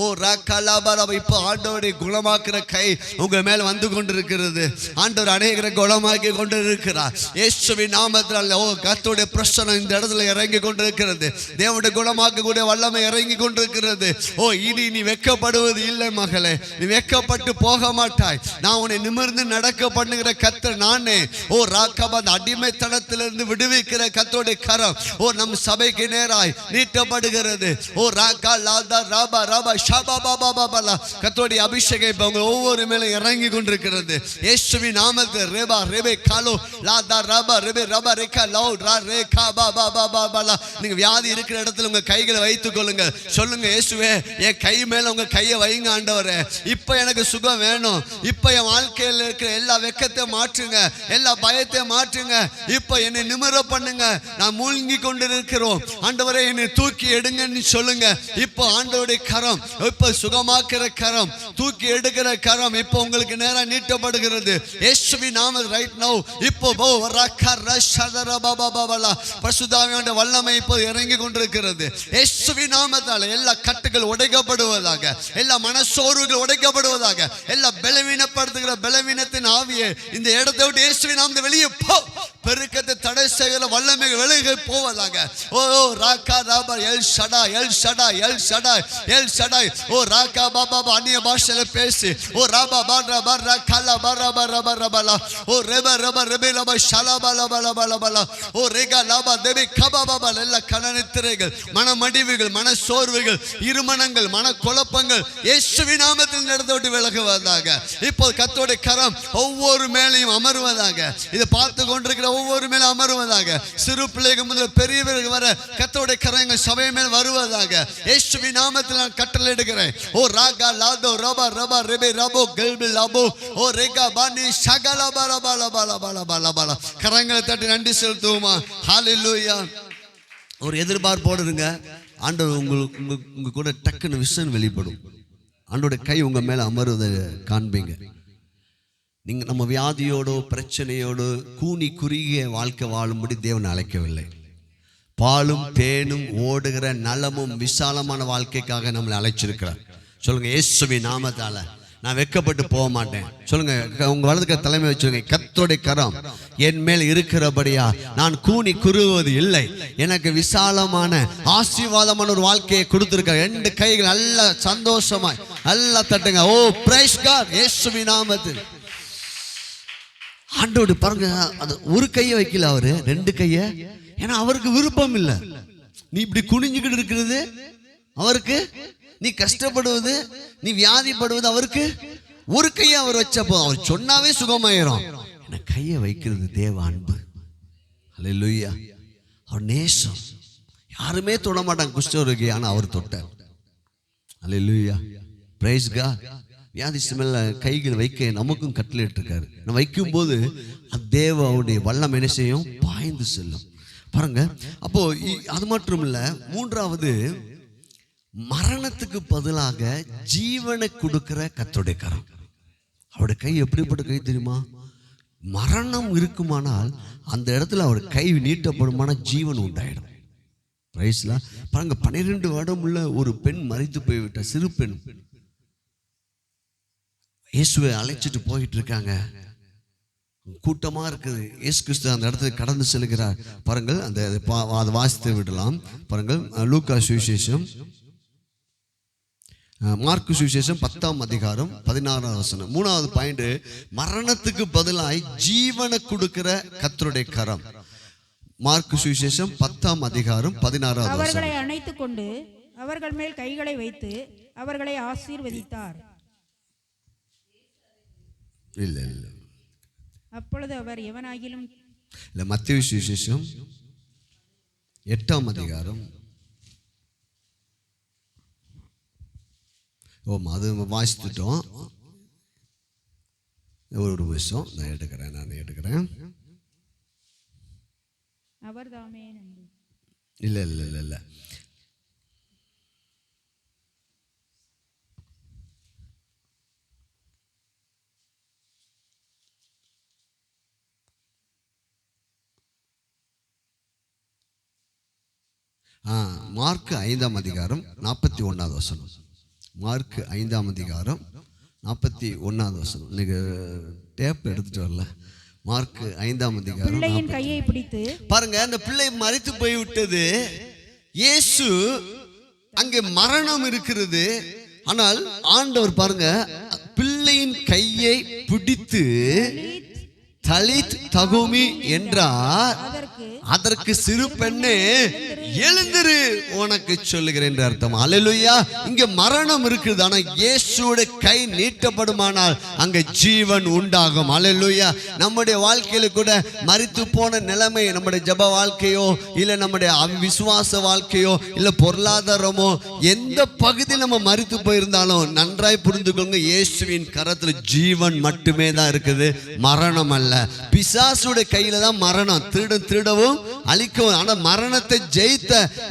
ஓ ரகல பல. இப்போ ஆண்டவரை குணமாக்குற கை உங்க மேல வந்து கொண்டிருக்கிறது. ஆண்டவர் அநேகரை குணமாக்கி கொண்டு இருக்கிறார் இயேசுவின் நாமத்தினால. ஓ கர்த்தருடைய பிரசன்னம் இந்த இடத்துல இறங்கி கொண்டிருக்கிறது. தேவனுடைய குணமாக்க கூடிய வல்லமை இறங்கி கொண்டிருக்கிறது. ஓ இனி நீ வெட்கப்படுவது இல்லை மகளே, நீ வெட்கப்பட்டு போக மாட்டாய். நான் உன்னை நிமிர்ந்து நடக்க பண்ணுகிற கர்த்தர் நானே. ஓ ராக்கபா, அடிமைத்தனத்திலிருந்து விடுவிக்கிற கர்த்தருடைய கரம் ஓ நம் சபைக்கு நேராய் நீட்டப்படுகிறது. ஓ ராக்கா லாதா ராபா ராபா ஷபா பாபா பாபா. கர்த்தருடைய அபிஷேகம் இப்ப உங்க ஒவ்வொரு மேல இறங்கி கொண்டிருக்கிறது இயேசுவின் நாமத்தில். ரேபா ரேபே காலோ லாதா ராபா ரேபே ராபா ரேகா லோ ரா ரேகா பாபா பாபா பாபா. நீங்க வியாதி இருக்கிற இடத்துல உங்க கைகளை வைத்துக் கொள்ளுங்க. சொல்லுங்க, இயேசுவே என் கை மேல உங்க கையை வைங்க ஆண்டவரே. இப்ப எனக்கு சுகம் வேணும். இப்ப என் வாழ்க்கையில் இருக்கிற எல்லா வெக்கத்தை மாற்றுங்க, எல்லா பயத்தை மாற்றுங்க. இப்ப என்னை நிமிர பண்ணுங்க. நான் மூழ்கி கொண்டிருக்கிறோம் ஆண்டவரே, என்னை தூக்கி எடுங்கன்னு சொல்லுங்க. இப்போ ஆண்டவருடைய கரம், இப்ப சுகமாக்குற கரம், தூக்கி எடுக்கிற கரம் இப்போ உங்களுக்கு நேரா நீட்டப்படுகிறது இயேசுவின் நாமத்தில் ரைட் நவ. இப்போ பரிசுத்தாவியானவருடைய வல்லமை இப்போ இறங்கி கொண்டிருக்கிறது இயேசுவின் நாமத்தால். எல்லா கட்டுகள் உடைக்கப்படுவதாக, எல்லா மனசோர்வுகள் உடைக்கப்படுவதாக, எல்லா பலவீனப்படுத்துகிற பலவீனத்தின் ஆவியை இந்த இடத்தை விட்டு இயேசுவின் நாமத்தில் வெளியே போ. பெருக்கத்தை தடை செய்கிற வல்லமை வெளியே போவதாக. ஓ ராக்கா ராபா எல் ஷடா எல் ஷடா எல் ஷடா எல் ஷடா. ஓ ராக்கா பாபா அந்நிய பாஷையில பேசி ஓ ராபா பாரா பாரா கலா பாரா பாரா பாரா பாலா. ஓ ரெபா ரெபா ரெபே லபா ஷலா பாலா பாலா பாலா பாலா. ஓ ரேகா லாபா தேவி கபா பாபா. எல்லா கனநித்திரைகள், மனமடிவுகள், மன சோர்வுகள், இருமனங்கள், மன குழப்பங்கள் இயேசுவின் நாமத்தில் நடந்து விட்டு விலகுவதாக. இப்போ கர்த்தருடைய கரம் ஒவ்வொரு மேலையும் அமருவதாக. இதை பார்த்து கொண்டிருக்கிற ஒவ்வொரு மேல அமருவதாக. சிறு பிள்ளைகள் முதல் பெரியவர்கள் வர கர்த்தருடைய கரம் எங்கள் சபை மேல் வருவதாக இயேசுவின் நாமத்தில் நான் கட்டளை எடுக்கிறேன். ஓ ராகா லாதோ ரபா ரபா ரெபே ரபோ கல்பி லபோ ஓ ரேகா பானி ஷகல பல பல பல பல பல பல. கரங்களை தட்டி நன்றி செலுத்துவோமா? ஹல்லேலூயா. ஒரு எதிர்பார்ப்போடு இருங்க. ஆண்டவர் உங்க கூட டக்குன்னு விஷன் வெளிப்படும். ஆண்டோட கை உங்க மேல அமருவதை காண்பீங்க. நீங்க நம்ம வியாதியோடு பிரச்சனையோடு கூனி குறுகிய வாழ்க்கை வாழும்படி தேவன் அழைக்கவில்லை. பாலும் தேனும் ஓடுகிற நலமும் விசாலமான வாழ்க்கைக்காக நம்மளை அழைச்சிருக்கிறார். சொல்லுங்க, இயேசுவின் நாமத்தால நான் வெட்கப்பட்டு போக மாட்டேன். சொல்லுங்க, உங்க வலதுக்க தலைமை வச்சுருங்க. கர்த்தருடைய கரம் என் மேல் இருக்கிறபடியா நான் கூனி குறுகுவது இல்லை. எனக்கு விசாலமான ஆசீர்வாதமான ஒரு வாழ்க்கையை கொடுத்திருக்க. ரெண்டு கைகள் நல்ல சந்தோஷமாய் நல்லா தட்டுங்க. ஓ பிரைஸ் காட். இயேசுவின் நாமத்தில் ஆண்டோடு பாருங்க, அது ஒரு கையை வைக்கல அவரு, ரெண்டு கையை. ஏன்னா அவருக்கு விருப்பம் இல்லை நீ இப்படி குனிஞ்சுக்கிட்டு இருக்கிறது, அவருக்கு நீ கஷ்டப்படுவது, நீ வியாதிப்படுவது அவருக்கு ஒரு கையை அவர் வச்சப்போ அவர் சொன்னாவே சுகமாயிரும். கையை வைக்கிறது தேவ அன்பு. அல்லேலூயா. அவர் நேசம். யாருமே தொட மாட்டாங்க குஷ்டரோகி, ஆனா அவர் தொட்டார். அல்லேலூயா. Praise God. வியாதி மேல கைகள் வைக்க நமக்கும் கட்டளையிட்டு இருக்காரு. நம்ம வைக்கும் போது தேவனுடைய வல்லம் என்ன செய்யும்? பாய்ந்து செல்லும். பாருங்க, அப்போ அது மட்டும் இல்ல, மூன்றாவது மரணத்துக்கு பதிலாக ஜீவனை கொடுக்கிற கர்த்தருடைய கரம். அவருடைய கை எப்படிப்பட்ட கை தெரியுமா? மரணம் இருக்குமானால் அந்த இடத்துல அவர் கை நீட்டப்படுமான ஜீவன் உண்டாயிடும். பிரைஸ்ல பாருங்க, 12 வருடம் உள்ள ஒரு பெண் மரித்து போய்விட்ட சிறு பெண் இயேசுவை அழைச்சிட்டு போயிட்டு இருக்காங்க. கூட்டமா இருக்குது. இயேசு கிறிஸ்து அந்த இடத்துக்கு கடந்து செல்கிறார். பாருங்கள், அதை வாசித்து விடலாம். பாருங்கள், லூக்கா சுவிசேஷம், மார்க்கு சுவிசேஷம் 10ஆம் அதிகாரம் 16ஆம் வசனம். மூணாவது பாயிண்ட், மரணத்துக்கு பதிலாய் ஜீவனை கொடுக்கிற கர்த்தருடைய கரம். மார்க்கு சுவிசேஷம் 10ஆம் அதிகாரம் 16ஆம் வசனம். அவர்களை அணைத்துக் கொண்டு அவர்கள் மேல் கைகளை வைத்து அவர்களை ஆசீர்வதித்தார். இல்ல இல்ல, அப்பொழுது அவர் எவனாகிலும் இல்ல, மத்தேயு சுவிசேஷம் 8ஆம் அதிகாரம். அது வாசித்துட்டோம். ஒரு நிமிஷம் நான் எடுக்கிறேன். அவர் தாமே இல்ல இல்ல இல்ல இல்ல, மார்க் 5ஆம் அதிகாரம் 41வது வசனம். மார்க் 5ஆம் அதிகாரம் 41வது வசனம். இன்னைக்கு டேப் எடுத்துட்டு வரல. மார்க் 5ஆம் அதிகாரம் பிள்ளையின் கையை பிடித்து பாருங்க. அந்த பிள்ளை மரித்து போய் விட்டது. இயேசு அங்கே மரணம் இருக்கிறது. ஆனால் ஆண்டவர் பாருங்க பிள்ளையின் கையை பிடித்து தலித் தகுமி என்றார். அதற்கு சிறு பெண்ணே எழுந்திரு உனக்கு சொல்லுகிறேன் என்று அர்த்தம். அல்லேலூயா. இங்க மரணம் இருக்குது, ஆனா இயேசுவோட கை நீட்டப்படுமானால் அங்க ஜீவன் உண்டாகும். அல்லேலூயா. நம்முடைய வாழ்க்கையில கூட மரித்து போன நிலைமை, நம்முடைய ஜப வாழ்க்கையோ இல்ல நம்முடைய விசுவாச வாழ்க்கையோ இல்ல பொருளாதாரமோ எந்த பகுதியில் நம்ம மரித்து போயிருந்தாலும் நன்றாய் புரிந்துக்கோங்க, இயேசுவின் கரத்துல ஜீவன் மட்டுமே தான் இருக்குது, மரணம் அல்ல. பிசாசுடைய கையில தான் மரணம். திருடவும் அழிக்கவும். ஆனா மரணத்தை ஜெயித்த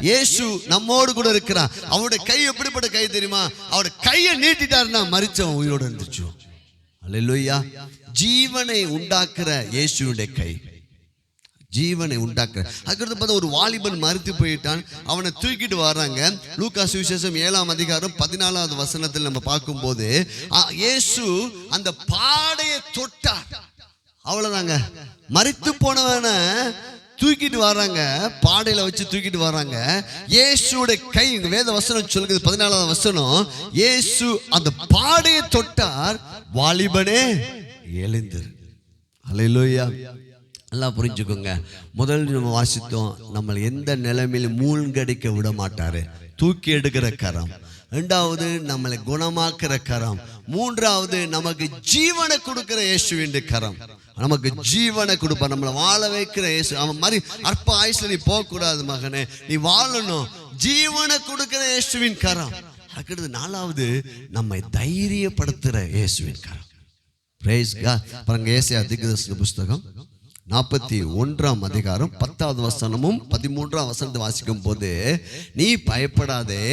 இயேசு நம்மோடு கூட இருக்கிறார். அவருடைய கை எப்படிப்பட்ட கை தெரியுமா? அவருடைய கையை நீட்டிட்டாருன்னா மரிச்சவன் உயிரோடு இருந்துச்சு. அல்லேலூயா. ஜீவனை உண்டாக்குற இயேசுடைய கை, ஜீவனை உண்டாக்குற. அதுக்கடுத்து பார்த்தா ஒரு வாலிபன் மரித்து போயிட்டான், அவனை தூக்கிட்டு வர்றாங்க. லூக்கா சுவிசேஷம் 7ஆம் அதிகாரம் 14வது வசனத்தில் நம்ம பார்க்கும்போது இயேசு அந்த பாடையை தொட்டார். அவ்வளவுதாங்க. மரித்து போனவனை தூக்கிட்டு வர்றாங்க, பாடையில வச்சு தூக்கிட்டு வர்றாங்க. இயேசுடைய கை, வேத வசனம் சொல்லுது 14வது வசனம், இயேசு அந்த பாடையை தொட்டார், வாலிபனே எழுந்திரு. அல்லேலூயா. நல்லா புரிஞ்சுக்கோங்க. முதல் நம்ம வாசித்தோம், நம்ம எந்த நிலைமையிலும் மூழ்கடிக்க விட மாட்டாரு, தூக்கி எடுக்கிற கரம். ரெண்டாவது நம்மளை குணமாக்குற கரம். மூன்றாவது நமக்கு ஜீவனை கொடுக்கிற இயேசுவின் கரம். நமக்கு ஜீவனை கொடுப்பார், நம்மளை வாழ வைக்கிற இயேசு. அவன் மாதிரி அற்ப ஆயுசுல நீ போகக்கூடாது மகனே, நீ வாழணும். ஜீவனை கொடுக்கிற இயேசுவின் கரம். அதுக்கடுத்து நாலாவது நம்மை தைரியப்படுத்துற இயேசுவின் கரம். Price God. பாருங்க, ஏசாயா தீர்க்கதரிசி புஸ்தகம் 41ஆம் அதிகாரம் 10வது வசனமும் 13ஆம் வசனத்தை வாசிக்கும் போது, நீ பயப்படாதே,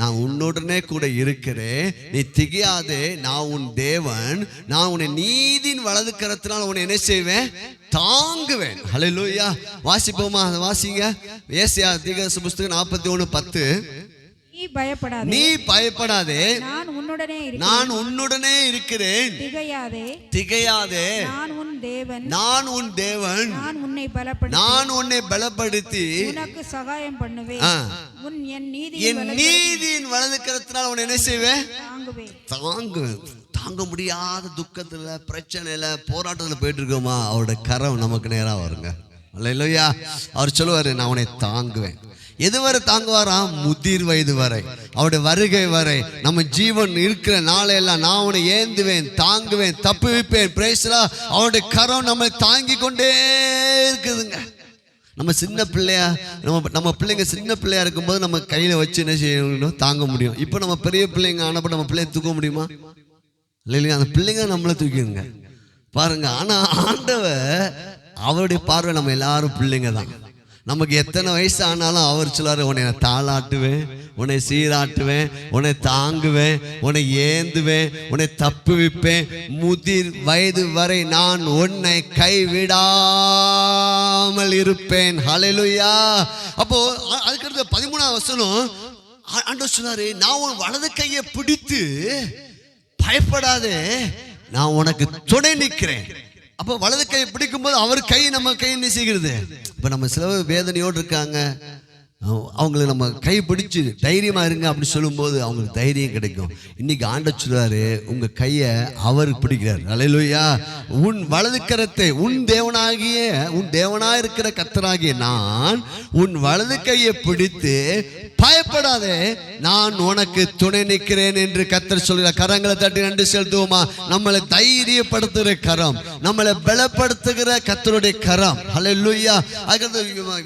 நான் உன்னுடனே கூட இருக்கிறேன், நீ திகையாதே, நான் உன் தேவன், நான் உன்னை நீதியின் வலது கரத்தினால் உன்னை என்ன செய்வேன், தாங்குவேன். ஹல்லேலூயா. வாசிப்போமா? அதை வாசிங்க. ஏசாயா தீர்க்கதரிசி புஸ்தகம் 41:10. நீ பயப்படாதே, நான் உன்னுடனே இருக்கிறேன், திகையாதே, நான் உன் தேவன், நான் உன்னை பலப்படுத்தி உனக்கு சகாயம் பண்ணுவேன், என் நீதியின் வலது கரத்தினால் உன்னை என்ன செய்வேன், தாங்குவேன். தாங்க முடியாத துக்கத்துல, பிரச்சனையில, போராட்டத்துல போயிட்டு இருக்கோமா, அவருடைய கரம் நமக்கு நேரா வருங்க. அல்லேலூயா. அவர் சொல்லுவாரு, நான் உன்னை தாங்குவேன். எதுவரை தாங்குவாராம்? முதிர் வயது வரை, அவருடைய வருகை வரை. நம்ம ஜீவன் இருக்கிற நாளையெல்லாம் நான் உன்னை ஏந்துவேன், தாங்குவேன், தப்புவிப்பேன். பிரேசலா. அவருடைய கரம் நம்ம தாங்கி கொண்டே இருக்குதுங்க. நம்ம சின்ன பிள்ளையா, நம்ம பிள்ளைங்க சின்ன பிள்ளையா இருக்கும்போது நம்ம கையில வச்சு என்ன செய்யணும், தாங்க முடியும். இப்போ நம்ம பெரிய பிள்ளைங்க ஆனப்போ நம்ம பிள்ளைய தூக்க முடியுமா? இல்லையா? அந்த பிள்ளைங்க நம்மளை தூக்கிடுங்க பாருங்க. ஆனா ஆண்டவர், அவருடைய பார்வை நம்ம எல்லாரும் பிள்ளைங்க தான். நமக்கு எத்தனை வயசு ஆனாலும் அவர் சொல்லுவார், உன்னை தாளாட்டுவேன், உன்னை சீராட்டுவேன், உன்னை தாங்குவேன், உன்னை ஏந்துவேன், உன்னை தப்புவிப்பேன், முதிர் வயது வரை நான் உன்னை கைவிடாமல் இருப்பேன். ஹல்லேலூயா. அப்போ அதுக்கடுத்து 13ஆம் வசனம் ஆண்டவர் சொன்னாரு, நான் உன் வலது கையை பிடித்து பயப்படாதே, நான் உனக்கு துணை நிற்கிறேன். அப்போ வலது கையை பிடிக்கும் போது அவர் கை நம்ம கை என்ன செய்கிறது? இப்போ நம்ம சில வேதனையோடு இருக்காங்க, அவங்களுக்கு நம்ம கை பிடிச்சு தைரியமா இருங்க அப்படி சொல்லும்போது அவங்களுக்கு தைரியம் கிடைக்கும். இன்னைக்கு ஆண்டவர் சொல்றாரு, உங்க கையை அவர் பிடிக்கிறார். அல்லேலூயா. உன் வலது கரத்தை, உன் தேவனாய் இருக்கிற கர்த்தராகிய நான் உன் வலது கையை பிடித்து பயப்படாதே, நான் உனக்கு துணை நிற்கிறேன் என்று கர்த்தர் சொல்கிறார். கரங்களை தட்டி நன்றி செலுத்துவோமா? நம்மளை தைரியப்படுத்துகிற கரம், நம்மளை பலப்படுத்துகிற கர்த்தருடைய கரம். அல்லேலூயா.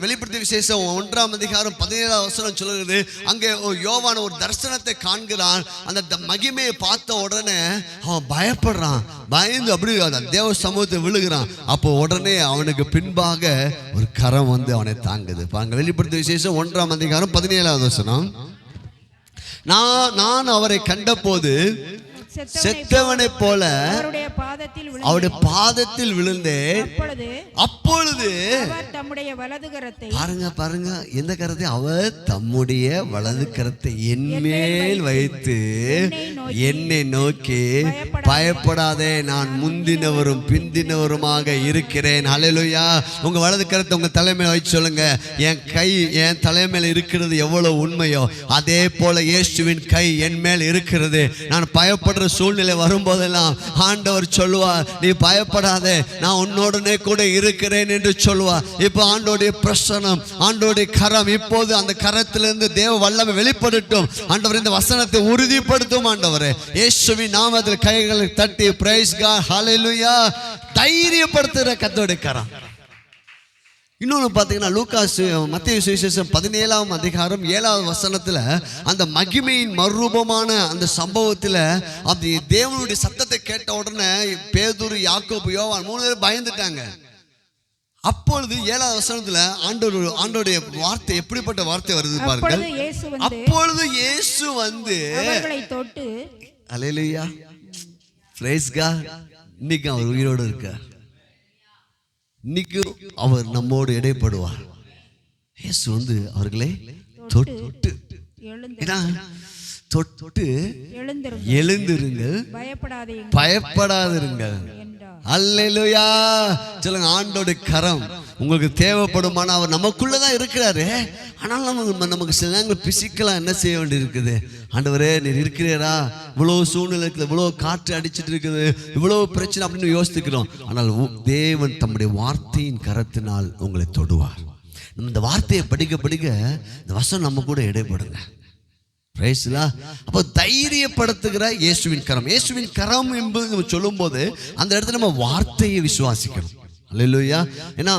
வெளிப்படுத்திய விசேஷம் 1ஆம் அதிகாரம் 17ஆம் வசனம் சொல்லுகிறது, அங்கே யோவான் ஒரு தரிசனத்தை காண்கிறான். அந்த மகிமையை பார்த்த உடனே அவன் பயப்படுறான், பயந்து அப்படி தேவ சமூகத்தை விழுகிறான். அப்போ உடனே அவனுக்கு பின்பாக ஒரு கரம் வந்து அவனை தாங்குது. பாருங்க, வெளிப்படுத்திய விசேஷம் 1ஆம் அதிகாரம் 17ஆம் வசனம். நான் அவரை கண்டபோது செத்தவனை போல அவருடைய பாதத்தில் அவருடைய பாதத்தில் விழுந்தேன். அப்பொழுது அவர் தம்முடைய வலது கரத்தை, பாருங்க எந்த கரத்தை? அவர் தம்முடைய வலது கரத்தை என் மேல் வைத்து என்னை நோக்கி, பயப்படாதே, நான் முந்தினவரும் பிந்தினவருமாக இருக்கிறேன். ஹல்லேலூயா. உங்க வலது கரத்தை உங்க தலைமையில வச்சு சொல்லுங்க, என் கை என் தலைமையில இருக்கிறது எவ்வளவு உண்மையோ அதே போல இயேசுவின் கை என் மேல் இருக்கிறது. நான் பயப்படுற சூழ்நிலை வரும்போதெல்லாம் ஆண்டவர் சொல்லுவார், நீ பயப்படாதே, நான் உன்னோடனே கூட இருக்கிறேன் என்று சொல்லுவார். இப்போ ஆண்டோடைய பிரசன்னம், ஆண்டோடைய கரம், இப்போது அந்த கரத்திலிருந்து தேவ வல்லமை வெளிப்படட்டும். ஆண்டவர் இந்த வசனத்தை உறுதிப்படுத்தும். ஆண்டவரே, இயேசுவின் நாமத்தில் கைகளை தட்டி பிரைஸ் காட், ஹல்லேலூயா, தைரியப்படுத்துகிற கர்த்தருடைய கரம். இன்னொன்று பார்த்தீங்கன்னா, லூக்காஸ் மத்தேயு சுவிசேஷம் 17ஆம் அதிகாரம் 7வது வசனத்தில் அந்த மகிமையின் மறுரூபமான அந்த சம்பவத்தில் அப்படி தேவனுடைய சத்தத்தை கேட்ட உடனே பேதுரு, யாக்கோபு, யோவான் 3 பேர் பயந்துட்டாங்க. அப்பொழுது 7வது வசனத்தில் ஆண்டோடைய வார்த்தை எப்படிப்பட்ட வார்த்தை வருது பாருங்கள். அப்பொழுது இயேசு வந்து அவர்களை தொட்டு, ஹல்லேலூயா, பிரைஸ் காட், இன்னைக்கு அவர் உயிரோடு இருக்கார். இன்னைக்கு அவர் நம்மோடு இடைப்படுவார். இயேசு வந்து அவர்களை தொட்டு எழுந்திருங்கள், பயப்படாதிருங்கள். அல்லேலூயா. சொல்லுங்க, ஆண்டோட கரம் உங்களுக்கு தேவைப்படுமான அவர் நமக்குள்ளதான் இருக்கிறாரு. ஆனால் நமக்கு சில நேரங்கள் பிசிக்கலா என்ன செய்ய வேண்டி இருக்குது? ஆண்டவரே, நீர் இருக்கிறீரா? இவ்வளவு சூழ்நிலை இருக்குது, இவ்வளவு காற்று அடிச்சிட்டு இருக்குது, இவ்வளவு பிரச்சனை அப்படின்னு யோசித்துக்கிறோம். ஆனால் தேவன் தம்முடைய வார்த்தையின் கரத்தினால் உங்களை தொடுவார். இந்த வார்த்தையை படிக்க இந்த வசனம் நம்ம கூட இடைப்படுங்க. அப்போ தைரியப்படுத்துகிற இயேசுவின் கரம். இயேசுவின் கரம் என்பது சொல்லும் போது அந்த இடத்துல நம்ம வார்த்தையை விசுவாசிக்கணும். அல்லேலூயா. ஏன்னா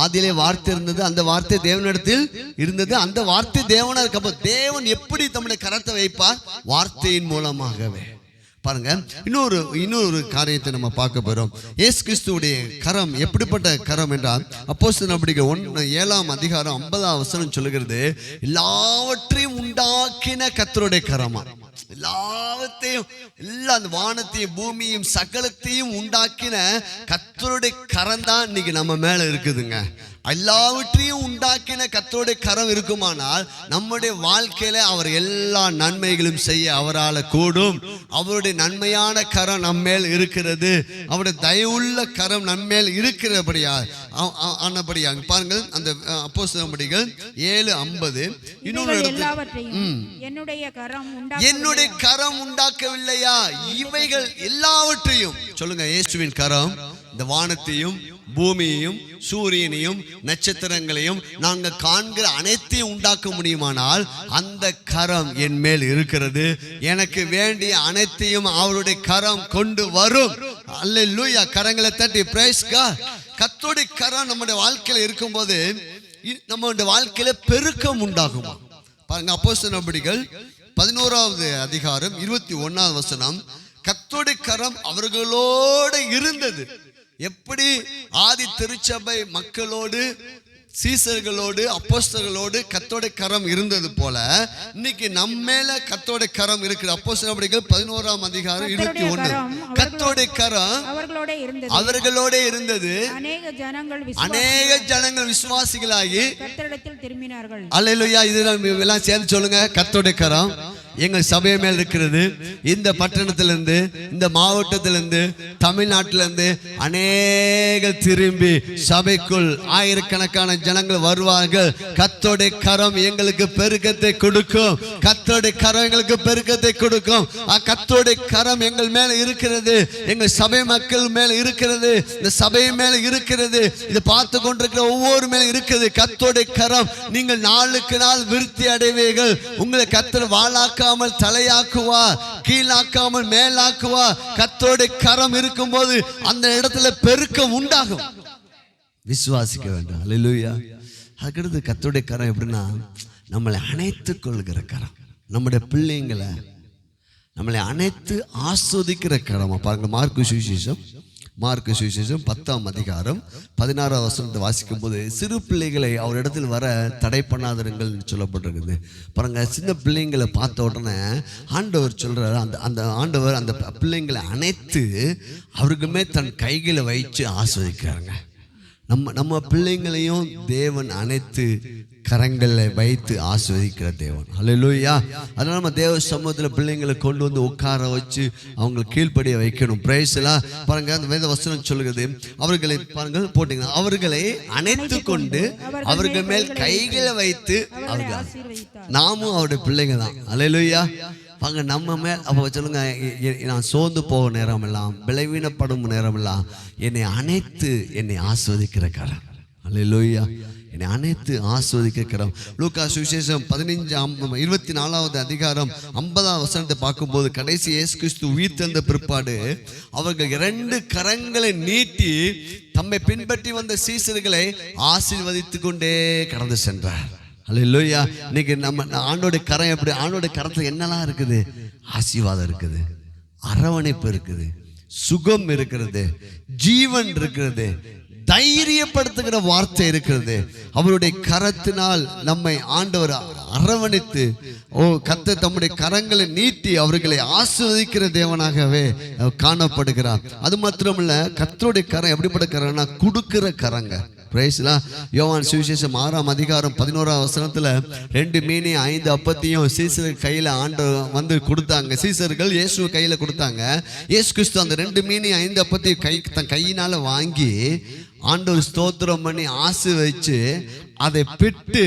ஆதியிலே வார்த்தை இருந்தது, அந்த வார்த்தை தேவனிடத்தில் இருந்தது, அந்த வார்த்தை தேவனா இருக்கு. அப்போ தேவன் எப்படி தம்முடைய கரத்தை வைப்பார்? வார்த்தையின் மூலமாகவே. பாருங்க, இன்னொரு காரியத்தை நம்ம பார்க்க போறோம். இயேசு கிறிஸ்துவுடைய கரம் எப்படிப்பட்ட கரம் என்றால், அப்போஸ்தலர் நடவடிக்கைகள் 7ஆம் அதிகாரம் 50ஆம் வசனம் சொல்லுகிறது, எல்லாவற்றையும் உண்டாக்கின கர்த்தருடைய கரமா. எல்லாவற்றையும், எல்லா வானத்தையும் பூமியையும் சகலத்தையும் உண்டாக்கின கர்த்தருடைய கரம் தான் இன்னைக்கு நம்ம மேல இருக்குதுங்க. எல்லாவற்றையும் உண்டாக்கின கர்த்தருடைய கரம் இருக்குமானால் நம்முடைய வாழ்க்கையில அவர் எல்லா நன்மைகளும் செய்ய அவரால் கூடும். அவருடைய நன்மையான கரம் நம்மேல் இருக்கிறது. அவருடைய தயவுள்ள கரம் நம்மேல் இருக்கிறபடியா ஆனபடியா. பாருங்கள், அந்த அப்போஸ்தலர் நடவடிக்கைகள் 7:50. இன்னொரு என்னுடைய கரம் உண்டாக்கவில்லையா? இவைகள் எல்லாவற்றையும் சொல்லுங்க, இயேசுவின் கரம் இந்த வானத்தையும் பூமியையும் சூரியனையும் நட்சத்திரங்களையும் நாங்கள் காண்கிற அனைத்தையும் உண்டாக்க முடியுமானால் அந்த கரம் என் மேல் இருக்கிறது. எனக்கு வேண்டிய அனைத்தையும் அவருடைய கரம் கொண்டு வரும். அல்லேலூயா. கரங்களை தட்டி பிரைஸ் காட். கர்த்தருடைய கரம் நம்முடைய வாழ்க்கையில இருக்கும்போது நம்முடைய வாழ்க்கையில பெருக்கம் உண்டாகுமா? பாருங்க, அப்போஸ்தலர் நடவடிக்கைகள் 11ஆவது அதிகாரம் 21ஆவது வசனம். கர்த்தருடைய கரம் அவர்களோடு இருந்தது. எப்படி ஆதி திருச்சபை மக்களோடு, சீசர்களோடு, அப்போஸ்தலர்களோடு கர்த்தருடைய கரம் இருந்தது போல இன்னைக்கு நம்ம மேல கர்த்தருடைய கரம் இருக்குது. அப்போஸ்தலர் நடவடிக்கைகள் 11ஆம் அதிகாரம் 21. கர்த்தருடைய கரம் அவர்களோட இருந்தது. அநேக ஜனங்கள் விசுவாசிகளாகி கர்த்தரிடத்தில் திரும்பினார்கள். அல்லேலூயா. இதெல்லாம் சேர்ந்து சொல்லுங்க, கர்த்தருடைய கரம் எங்கள் சபை மேல் இருக்கிறது. இந்த பட்டணத்திலிருந்து, இந்த மாவட்டத்திலிருந்து, தமிழ்நாட்டிலிருந்து அநேக திரும்பி சபைக்குள் ஆயிரக்கணக்கான ஜனங்கள் வருவார்கள். கர்த்தருடைய கரம் எங்களுக்கு பெருக்கத்தை கொடுக்கும். கர்த்தருடைய கரம் எங்களுக்கு பெருக்கத்தை கொடுக்கும். கர்த்தருடைய கரம் எங்கள் மேல இருக்கிறது, எங்கள் சபை மக்கள் மேல இருக்கிறது, இந்த சபை மேல இருக்கிறது, இதை பார்த்து கொண்டிருக்கிற ஒவ்வொரு மேல இருக்கிறது கர்த்தருடைய கரம். நீங்கள் நாளுக்கு நாள் விருத்தி அடைவீர்கள். உங்களை கர்த்தர் வாளாக்காமல் தலையாக்குவா, கீழாக்காமல் மேலாக்குவா. கர்த்தருடைய கரம் இருக்கும்போது அந்த இடத்துல பெருக்கம் உண்டாகும். விசுவாசிக்க வேண்டும். அல்லேலூயா. அதுக்கடுத்து கர்த்தருடைய கரம் எப்படின்னா, நம்மளை அணைத்துக் கொள்கிற கரம். நம்முடைய பிள்ளைங்களை நம்மளை அனைத்து ஆஸ்வதிக்கிற கரமா. பாருங்க, மார்க்கு சுவிசேஷம் மார்க்கு சுவிசேஷம் 10ஆம் அதிகாரம் 16ஆம் வசனத்தை வாசிக்கும் போது சிறு பிள்ளைகளை அவரிடத்தில் வர தடை பண்ணாதிருங்கள் சொல்லப்பட்டிருக்குது பாருங்க. சின்ன பிள்ளைங்களை பார்த்த உடனே ஆண்டவர் சொல்றாரு, அந்த ஆண்டவர் அந்த பிள்ளைங்களை அணைத்து அவருக்குமே தன் கைகளை வைத்து ஆஸ்வதிக்கிறாங்க. நம்ம பிள்ளைங்களையும் தேவன் அனைத்து கரங்களை வைத்து ஆஸ்வதிக்கிற தேவன். அல்லேலூயா. அதனால நம்ம தேவ சமூகத்தில் பிள்ளைங்களை கொண்டு வந்து உட்கார வச்சு அவங்களை கீழ்ப்படிய வைக்கணும். பிரைஸ்லாம் பாருங்க, அந்த வேத வசனம் சொல்லுகிறது, அவர்களை பாருங்க போட்டீங்கன்னா அவர்களை அணைத்து கொண்டு அவர்கள் மேல் கைகளை வைத்து அவர்கள். நாமும் அவருடைய பிள்ளைங்க தான். அல்லேலூயா. பாங்க நம்ம மேல் அப்போ சொல்லுங்க, நான் சோர்ந்து போக நேரம் எல்லாம், விளைவீனப்படும் நேரம் எல்லாம் என்னை அணைத்து என்னை ஆஸ்வதிக்கிற கரம். அல்லேலூயா. என்னை அனைத்து ஆஸ்வதிக்கிறோம். லூக்கா சுவிசேஷம் 24வது அதிகாரம் 50ஆம் வசனத்தை பார்க்கும்போது கடைசி இயேசு கிறிஸ்து உயிர் தந்த பிற்பாடு அவர்கள் 2 கரங்களை நீட்டி தம்மை பின்பற்றி வந்த சீசர்களை ஆசீர்வதித்து கொண்டே கடந்து சென்றார். அல்லேலூயா. இன்னைக்கு நம்ம ஆண்டோடைய கரம் எப்படி? ஆண்டோடைய கரத்துல என்னெல்லாம் இருக்குது? ஆசீர்வாதம் இருக்குது, அரவணைப்பு இருக்குது, சுகம் இருக்கிறது, ஜீவன் இருக்கிறது, தைரியப்படுத்துகிற வார்த்தை இருக்கிறது. அவருடைய கரத்தினால் நம்மை ஆண்டவர் அரவணைத்து கர்த்தர் தம்முடைய கரங்களை நீட்டி அவர்களை ஆசீர்வதிக்கிற தேவனாகவே காணப்படுகிறார். அது மாத்திரமல்ல, கர்த்தருடைய கரம் எப்படிப்பட்ட கரம்னா கொடுக்கிற கரங்க. யோவான் சுவிசேஷம் 6ஆம் அதிகாரம் 11ஆம் வசனத்துல 2 மீன் 5 அப்பத்தையும் சீசர் கையில ஆண்டவர் வந்து கொடுத்தாங்க. சீசர்கள் இயேசு கையில கொடுத்தாங்க. இயேசு கிறிஸ்து அந்த 2 மீன் 5 அப்பத்தையும் தன் கையினால வாங்கி ஆண்டவர் ஸ்தோத்திரம் பண்ணி ஆசீர்வதிச்சு அதை பிட்டு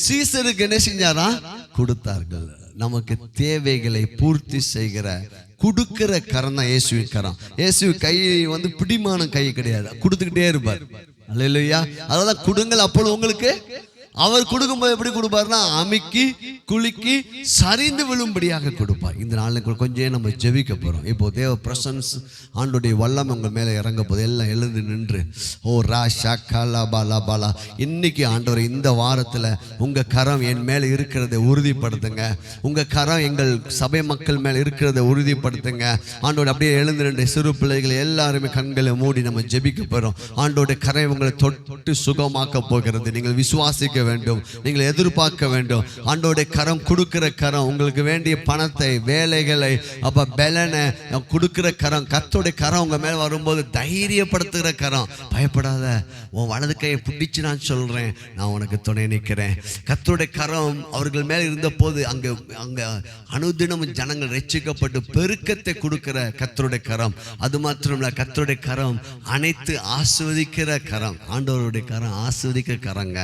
சீசருக்கு என்ன செஞ்சாரா? கொடுத்தார்கள். நமக்கு தேவைகளை பூர்த்தி செய்கிற கொடுக்கிற கரம் தான் இயேசுவின் கரம். இயேசு கை வந்து பிடிமான கை கிடையாது, கொடுத்துக்கிட்டே இருப்பார். அல்லேலூயா. அதெல்லாம் கொடுங்கள், அப்பொழுது உங்களுக்கு அவர் கொடுக்கும்போது எப்படி கொடுப்பார்னா அமுக்கி குலுக்கி சரிந்து விழும்படியாக கொடுப்பார். இந்த நாளில் கொஞ்சம் நம்ம ஜெபிக்க போகிறோம். இப்போ தேவ பிரசன்ஸ் ஆண்டுடைய வல்லம் உங்கள் மேலே இறங்க போது எல்லாம் எழுந்து நின்று ஓ ராஷா காலா பாலா பாலா. இன்னைக்கு ஆண்டவர் இந்த வாரத்தில் உங்கள் கரம் என் மேலே இருக்கிறத உறுதிப்படுத்துங்க. உங்கள் கரம் எங்கள் சபை மக்கள் மேலே இருக்கிறத உறுதிப்படுத்துங்க. ஆண்டோட அப்படியே எழுந்து நின்று சிறு பிள்ளைகளை எல்லாருமே கண்களை மூடி நம்ம ஜெபிக்க போகிறோம். ஆண்டோட கரை உங்களை தொட்டு சுகமாக்க போகிறது. நீங்கள் விசுவாசிக்க வேண்டும், நீங்கள் எதிர்பார்க்க வேண்டும். ஆண்டோடைய கரம் கொடுக்கிற கரம், உங்களுக்கு வேண்டிய பணத்தை, வேலைகளை, அப்ப பலனை கொடுக்கிற கரம். கர்த்தருடைய கரம் உங்க மேல வரும்போது தைரியப்படுத்துகிற கரம். பயப்படாத, உன் வலது கையை பிடிச்சு நான் சொல்றேன், நான் உனக்கு துணை நிற்கிறேன். கர்த்தருடைய கரம் அவர்கள் மேல இருந்த போது அங்க அனுதினம் ஜனங்கள் ரட்சிக்கப்பட்டு பெருக்கத்தை கொடுக்கிற கர்த்தருடைய கரம். அது மாத்திரமல்ல, கர்த்தருடைய கரம் அனைத்து ஆஸ்வதிக்கிற கரம். ஆண்டவருடைய கரம் ஆஸ்வதிக்கிற கரங்க.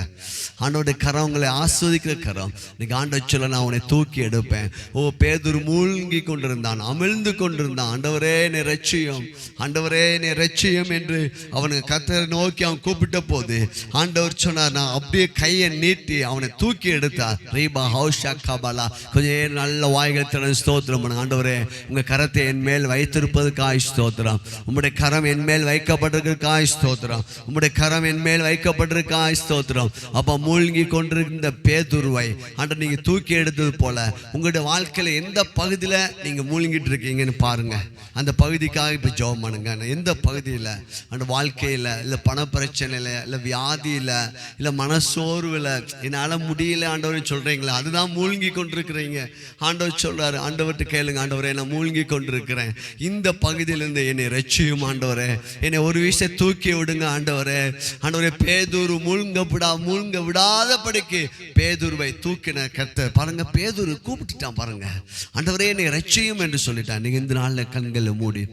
ஆண்டவருடைய கரம் உங்களை ஆஸ்வதிக்கிற கரம். இன்னைக்கு ஆண்டவர் சொல்ல, நான் உன்னை தூக்கி எடுப்பேன். ஓ பேதுரு மூழ்கி கொண்டிருந்தான், அமிழ்ந்து கொண்டிருந்தான். ஆண்டவரே என்னை ரட்சியும், ஆண்டவரே என்னை ரட்சியும் என்று அவனுக்கு கர்த்தரை நோக்கி அவன் கூப்பிட்ட போது ஆண்டவர் சொன்னார், நான் அப்படியே கையை நீட்டி அவனை தூக்கி எடுத்தார். ரீபா ஹவுஷா காபாலா. கொஞ்சம் நல்ல வாய்கள் திறந்து ஸ்தோத்திரம் பண்ணுங்க. ஆண்டவரே உங்க கரத்தை என் மேல் வைத்திருப்பதற்காய் ஸ்தோத்திரம். உம்முடைய கரம் என் மேல் வைக்கப்பட்டிருக்காய் ஸ்தோத்திரம். உம்முடைய கரம் என் மேல் வைக்கப்பட்டிருக்காய் ஸ்தோத்திரம். அப்ப மூழ்கி கொண்டிருந்த பேதுருவை ஆண்டவர் நீங்க தூக்கி எடுத்தது போல உங்களுடைய வாழ்க்கையில எந்த பகுதியில நீங்க மூழ்கிட்டு இருக்கீங்கன்னு பாருங்க. அந்த பகுதிக்காக இப்ப ஜெபம் பண்ணுங்க. எந்த பகுதியில அந்த வாழ்க்கையில இல்ல பண பிரச்சனையில இல்ல வியாதியில இல்ல மனசோர்வுல என்னால முடியல ஆண்டவரே சொல்றீங்களா, அதுதான் மூழ்கி கொண்டிருக்கிறீங்க. ஆண்டவர் சொல்றாரு, ஆண்டவர்கிட்ட கேளுங்க, ஆண்டவரே நான் மூழ்கி கொண்டிருக்கிறேன், இந்த பகுதியிலிருந்து என்னை ரட்சியும் ஆண்டவரே, என்னை ஒரு விஷயம் தூக்கி விடுங்க ஆண்டவரே. ஆண்டவரே பேதுரு மூழ்க விடாத படிக்கு பேதுருவை தூக்கின கர்த்தர் பாருங்க. பேதுரு கூப்பிட்டுட்டான் பாருங்க, ஆண்டவரே என்னை ரட்சியும் என்று சொல்லிட்டான். நீங்க இந்த நாள்ல கண்களை மூடி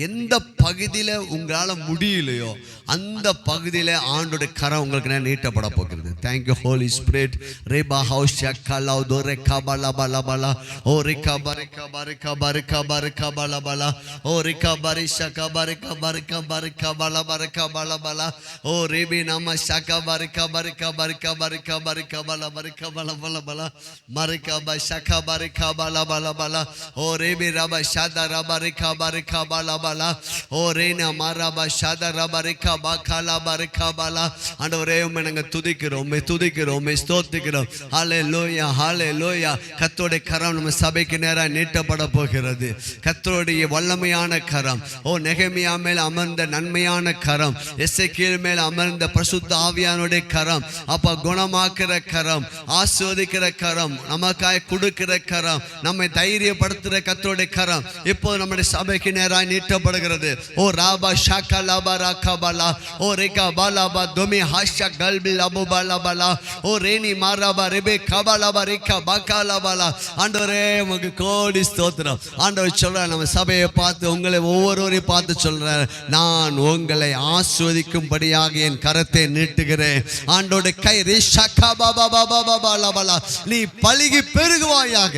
எந்த பகுதியில உங்களால முடியலையோ அந்த பகுதியில ஆண்டோட கரம் உங்களுக்கு நீட்டப்பட போகிறது. Thank you Holy Spirit. ரேபா ஹவுஸ் ஷக்கலா தோரே கபலா பலா பலா ஓ ரிகா பரிகா பரிகா பரிகா பரிகா பலா பலா ஓ ரிகா பரிஷா கபரிகா பரிகா பரிகா பலா பரிகா பலா பலா ஓ ரேபி நாம ஷக்கா பரிகா பரிகா பரிகா barika barika bala barika bala bala bala marika ba shaka barika bala bala bala o rebi raba shada rabarika barika bala bala o reina maraba shada rabarika bakala barika bala ஆண்டவரே உம்மை நாங்கள் துதிக்கிறோம் ஸ்தோத்திக்கிறோம். ஹல்லேலூயா ஹல்லேலூயா. கர்த்தருடைய கரம் நம்ம சபைக்கு நேராக நீட்டப்பட போகிறது. கர்த்தருடைய வல்லமையான கரம், ஓ நெகேமியா மேல் அமர்ந்த நன்மையான கரம், எசேக்கியேல் மேல் அமர்ந்த பரிசுத்த ஆவியானுடைய கரம், அப்பா குணமாக்குற கரம், ஆசீர்வதிக்கிற கரம், நமக்காய் கொடுக்கிற கரம், நம்மை தைரியப்படுத்துகிற கர்த்தருடைய கரம் இப்போது நம்முடைய சபைக்கு நேராக நீட்டப்படுகிறது. ஓ ராபா ஷாக்கா லாபா ராக்கா பாலா ஓ ரேகா பாலாபா தொமி ஹாஷா கல்பி லபு பாலா பாலா ஓ ரேனி மாராபா ரெபே கபாலாபா ரேகா பாக்காலா பாலா. ஆண்டவரே உமக்கு கோடி ஸ்தோத்திரம். ஆண்டவர் சொல்றார், நம்ம சபையை பார்த்து உங்களை ஒவ்வொருவரையும் பார்த்து சொல்றார், நான் உங்களை ஆஸ்வதிக்கும்படியாக என் கரத்தை நீட்டுகிறேன். ஆண்டோட கை ரிஷாக்கா பாபா பாபா பாபா லபலா, நீ பலுகி பெருகுவாயாக.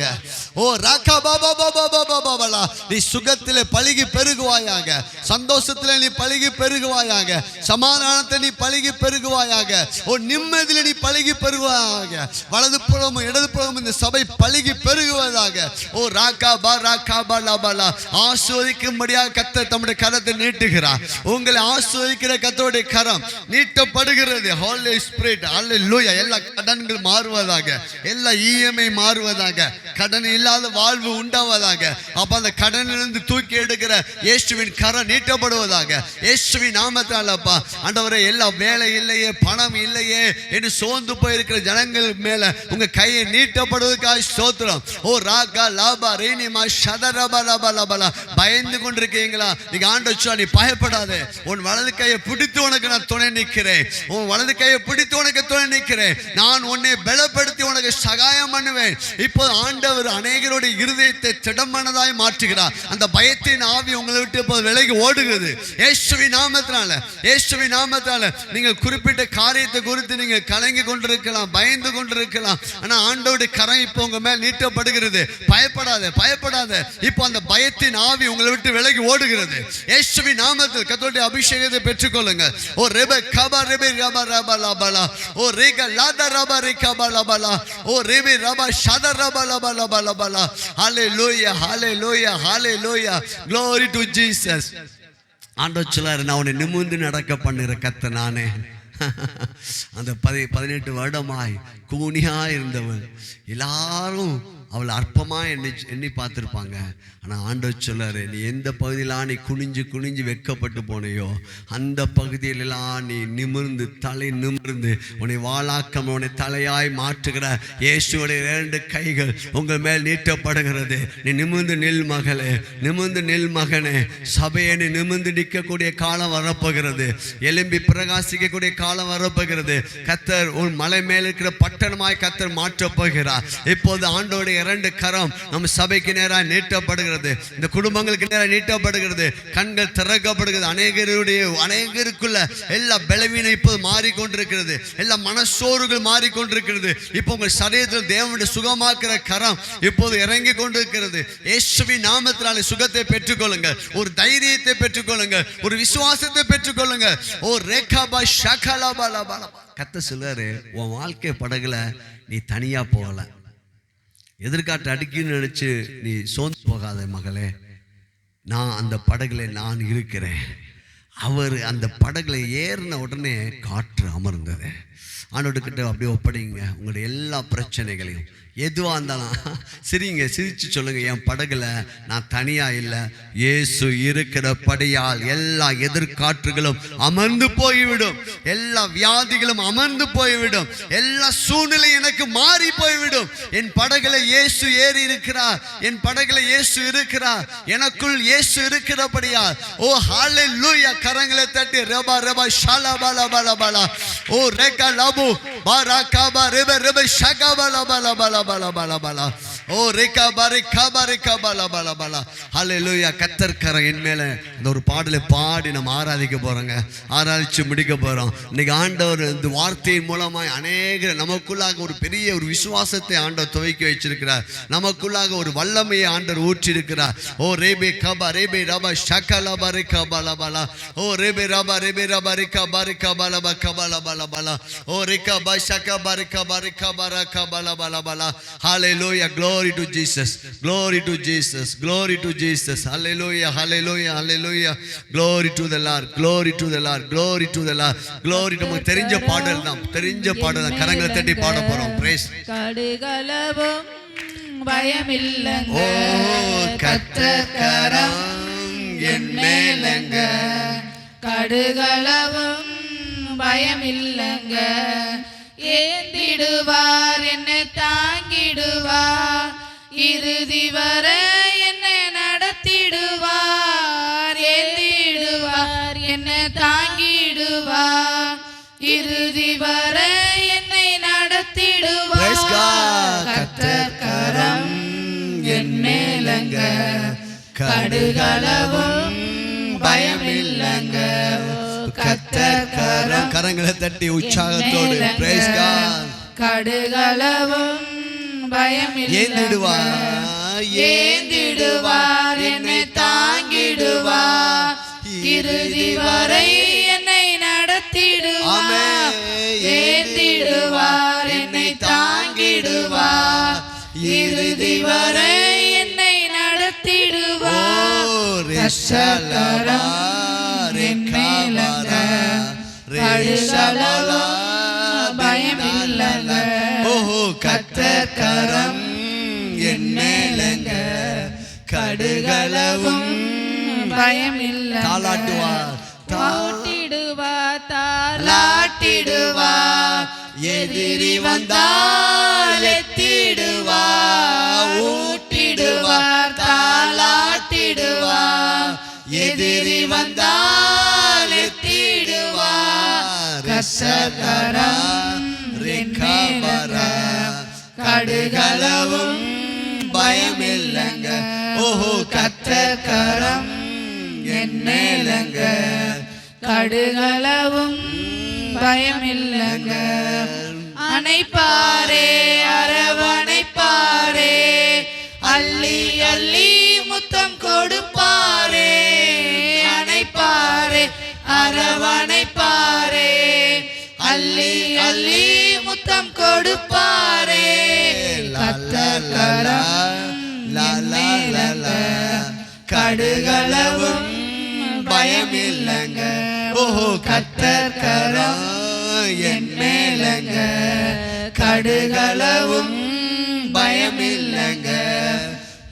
ஓ ராக்கா பாபா பாபா பாபா பாபா, நீ சுகத்திலே பலுகி பெருகுவாயாக, சந்தோஷத்திலே நீ பலுகி பெருகுவாயாக, சமாதானத்தை நீ பலுகி பெருகுவாயாக, ஓ நிம்மதியிலே நீ பலுகி பெருகுவாயாக, வலது புறமும் இடது புறமும் இந்த சபை பலுகி பெருகுவதாக. ஓ ராக்கா பா ராக்கா பா லபலா, ஆஸ்வதிக்கும்படியாக கர்த்தர் தம்முடைய கரத்தை நீட்டுகிறார். உங்களை ஆஸ்வதிக்கிற கர்த்தருடைய கரம் நீட்டப்படுகிறது. ஹோலி ஸ்பிரிட் ஹல்லேலூயா. எல்லா கடன்கள் மாறுவதாக, எல்லா இஎம்ஐ மாறுவதாக, கடன் இல்லாத வாழ்வு உண்டாவதாக. அப்ப அந்த கடனிலிருந்து தூக்கி எடுக்கிற இயேசுவின் கரம் நீட்டப்படுவதாக. இயேசுவின் நாமத்தால் அப்பா ஆண்டவரே, எல்லா வேலை இல்லையே பணம் இல்லையே என்று சோர்ந்து போயிருக்கிற ஜனங்கள் மேல உங்க கையை நீட்டப்படுவதற்காக ஸ்தோத்திரம். ஓ ராகா லாபா ரேனிமா ஷதரபா லபா லபலா. பயந்து கொண்டிருக்கீங்களா? நீங்க ஆண்டவர் சொல்ல, நீ பயப்படாதே, உன் வலது கையை பிடித்து உனக்கு நான் துணை நிற்கிறேன். உன் வலது கையை பிடித்து உனக்கு துணை நிற்கிறேன். நான் உன்னை பலப்படுத்தி உனக்கு சகாயம் பண்ணுவேன். இப்போது ஆண்டவர் அநேகருடைய இருதயத்தை திடமானதாய் மாற்றுகிறார். அந்த பயத்தின் ஆவி உங்களை விட்டு இப்போது விலகி ஓடுகிறது. இயேசுவின் நாமத்தினால, இயேசுவின் நாமத்தினால. நீங்கள் குறிப்பிட்ட காரியத்தை குறித்து நீங்கள் கலங்கி கொண்டிருக்கலாம், பயந்து கொண்டிருக்கலாம். ஆனா ஆண்டவருடைய கரம் இப்போ உங்க மேல் நீட்டப்படுகிறது. பயப்படாத பயப்படாத. இப்போ அந்த பயத்தின் ஆவி உங்களை விட்டு விலகி ஓடுகிறது. இயேசுவின் நாமத்தில் கர்த்தருடைய அபிஷேகத்தை பெற்றுக்கொள்ளுங்க. ஓ ரெப கபா ரெபே ரபா ரபா லபலா ஓ ரேகா லாதா ரபா ரேகா லபலா ஓ ரெபே ரபா ஷதா ரபா லபா லபா லபலா. ஹல்லேலூயா ஹல்லேலூயா ஹல்லேலூயா. Glory to Jesus. ஆண்டவர் சொல்றாரு, நான் உன்னை நிமிர்ந்து நடக்க பண்ணுகிற கர்த்தர் நானே. அந்த 18 வருடமாய் கூனியா இருந்தவள் எல்லாரும் அவளை அற்பமா எண்ணி பார்த்துருப்பாங்க. ஆனால் ஆண்டவர் சொல்லாரு, நீ எந்த பகுதியிலாம் நீ குனிஞ்சு குனிஞ்சு வெட்கப்பட்டு போனையோ அந்த பகுதியிலெல்லாம் நீ நிமிர்ந்து தலை நிமிர்ந்து உன்னை வாளாக்கம் உன்னை தலையாய் மாற்றுகிற இயேசுடைய 2 கைகள் உங்கள் மேல் நீட்டப்படுகிறது. நீ நிமிர்ந்து நில் மகளே, நிமிர்ந்து நில் மகனே. சபையை நீ நிமிர்ந்து நிற்கக்கூடிய காலம் வரப்போகிறது. எலும்பி பிரகாசிக்கக்கூடிய காலம் வரப்போகிறது. கர்த்தர் உன் மலை மேல் இருக்கிற பட்டணமாய் கர்த்தர் மாற்றப் போகிறார். இப்போது ஆண்டோடைய 2 கரம் நம்ம சபைக்கு நேராக நீட்டப்படுகிறது. இந்த குடும்பங்களுக்கு நேராக நீட்டப்படுகிறது. கண்கள் திறக்கப்படுகிறது. அநேகருக்குள்ள எல்லா பலவீனம் இப்போது மாறிக்கொண்டிருக்கிறது. எல்லா மனசோர்வுகள் மாறிக்கொண்டிருக்கிறது. இப்போ உங்கள் சரீரத்தில் தேவனுடைய சுகமாக்குற கரம் இப்போது இறங்கி கொண்டிருக்கிறது. இயேசுவின் நாமத்தினாலே சுகத்தை பெற்றுக்கொள்ளுங்கள், ஒரு தைரியத்தை பெற்றுக்கொள்ளுங்கள், ஒரு விசுவாசத்தை பெற்றுக்கொள்ளுங்கள். ஓ ரேகாபா ஷகலபா லபா. கர்த்தர் சொல்றாரு, உன் வாழ்க்கை படகுல நீ தனியா போகல. எதிர்காட்டு அடிக்குன்னு நினைச்சு நீ சோர்ந்து போகாத மகளே. நான் அந்த படகுல நான் இருக்கிறேன். அவர் அந்த படகுல ஏறின உடனே காற்று அமர்ந்தது. ஆண்டவர்கிட்ட அப்படியே ஒப்படைங்க உங்களுடைய எல்லா பிரச்சனைகளையும். எதுவாக இருந்தாலும் சரிங்க, சிரிச்சு சொல்லுங்க, என் படகுல நான் தனியா இல்லை, இயேசு இருக்கிறபடியால் எல்லா எதிர்காற்றுகளும் அமர்ந்து போய்விடும், எல்லா வியாதிகளும் அமர்ந்து போய்விடும், எல்லா சூழ்நிலை எனக்கு மாறி போய்விடும். என் படகுல இயேசு ஏறி இருக்கிறார், என் படகுல இயேசு இருக்கிறார், எனக்குள் இயேசு இருக்கிறபடியால். ஓ ஹல்லேலூயா. கரங்களை தட்டி ரபா ரபா ஷாலா பாலா பாலா பாலா ஓ ரேகா லபு பாராகா பா ரெப ரெப ஷகா பாலா பாலா பாலா பாலா பாலா பாலா ஓ ரேகா பாரி கபாரி கபாலா பாலா பாலா. ஹல்லேலூயா. கர்த்தர் கரம் என் மேல. அந்த ஒரு பாடலை பாடி நம்ம ஆராதிக்க போறோங்க. ஆராதிச்சு முடிக்க போறோம். இன்னைக்கு ஆண்டவர் இந்த வார்த்தையின் மூலமாய் அநேக நமக்குள்ளாக ஒரு பெரிய ஒரு விசுவாசத்தை ஆண்டவர் துவக்கி வச்சிருக்கிறார். நமக்குள்ளாக ஒரு வல்லமையை ஆண்டவர் ஊற்றி இருக்கிறார். ஓ ரேபே கபா ரேபே ரபா ஷகலா பாரி கபாலா பாலா. ஓ ரேபே ரபா ரிகா பாரி கபாலா பா கபாலா பாலா பாலா. ஓ ரிகா பா ஷகா பாரி கபாரி கபாரா கபாலா பாலா பாலா. ஹalleluya. Glory to Jesus. Glory to Jesus. Glory to Jesus. Hallelujah. Hallelujah. Hallelujah. Glory to the Lord. Glory to the Lord. Glory to the Lord. Glory. நமக்கு தெரிஞ்ச பாடல் தான். தெரிஞ்ச பாடல் தான். கரங்களை தட்டி பாட போறோம். Praise. கடுகளவும் பயமில்லைங்க. ஓ கர்த்தர் கரம் என் மேலங்க. கடுகளவும் பயமில்லைங்க. ஏந்திடுவார் என்னை தாங்கிடுவார். இறுதி வரை என்னை நடத்திடுவார். ஏந்திடுவார் என்னை தாங்கிடுவார். இறுதி வரை என்னை நடத்திடுவார். கர்த்தர் கரம் என் மேலங்க. கடுகளவும் பயமில்லைங்க. கர்த்தர் கரம். கரங்களை தட்டி உற்சாகத்தோடு praise God. கடுகளவும் பயமில்லைங்க. ஏந்திடுவார் ஏந்திடுவார் என்னை தாங்கிடுவார். இறுதி வரை என்னை நடத்திடுவார். ஏந்திடுவார் என்னை தாங்கிடுவார். இறுதி வரை என்னை நடத்திடுவார். கர்த்தர் என் மேலங்க. கடுகளவும் பயமில்லைங்க. ஓஹோ கர்த்தர் கரம் என் மேலங்க. கடுகளவும் பயமில்லைங்க. தாளாட்டுவார் தாட்டிடுவார் தாளாட்டிடுவார். எதிரி வந்தால் எத்திடுவார். ஊட்டிடுவார் தாளாட்டிடுவார். எதிரி வந்தால் எத்திடுவார். கர்த்தர் ரிகபர கடுகளவும் பயமில்லைங்க. ஓஹோ கர்த்தர் கரம் என் மேலங்க. கடுகளவும் பயமில்லைங்க. அணைப்பாரே அரவணைப்பாரே. அள்ளி அள்ளி முத்தம் கொடுப்பாரே. அணைப்பாரே அரவணைப்பாரே. அள்ளி அள்ளி முத்தம் கொடுப்பாரே. கர்த்தர் கரம் என் மேலங்க. கடுகளவும் பயமில்லைங்க. ஓஹோ கர்த்தர் கரம் என் மேலங்க. கடுகளவும் பயமில்லைங்க.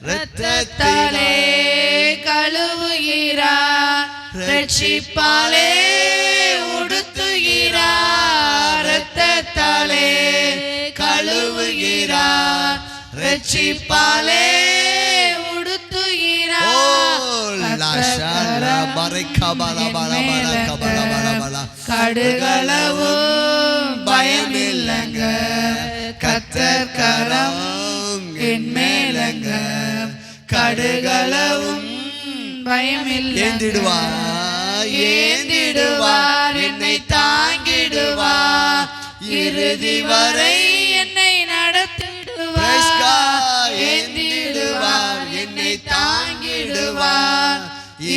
இரத்தத்தாலே கழுவுகிறார். ரட்சிப்பாலே உடுத்துகிறார். இரத்தத்தாலே கழுவுகிறார். ரட்சிப்பாலே கடுகளவும் பயமில்லைங்க. கர்த்தர் கரம் என் மேலங்க. கடுகளவும் பயமில்லைங்க. ஏந்திடுவார் ஏந்திடுவார் என்னை தாங்கிடுவார். இறுதி வரை என்னை நடத்திடுவார். ஏந்திடுவார் என்னை தாங்கிடுவார்.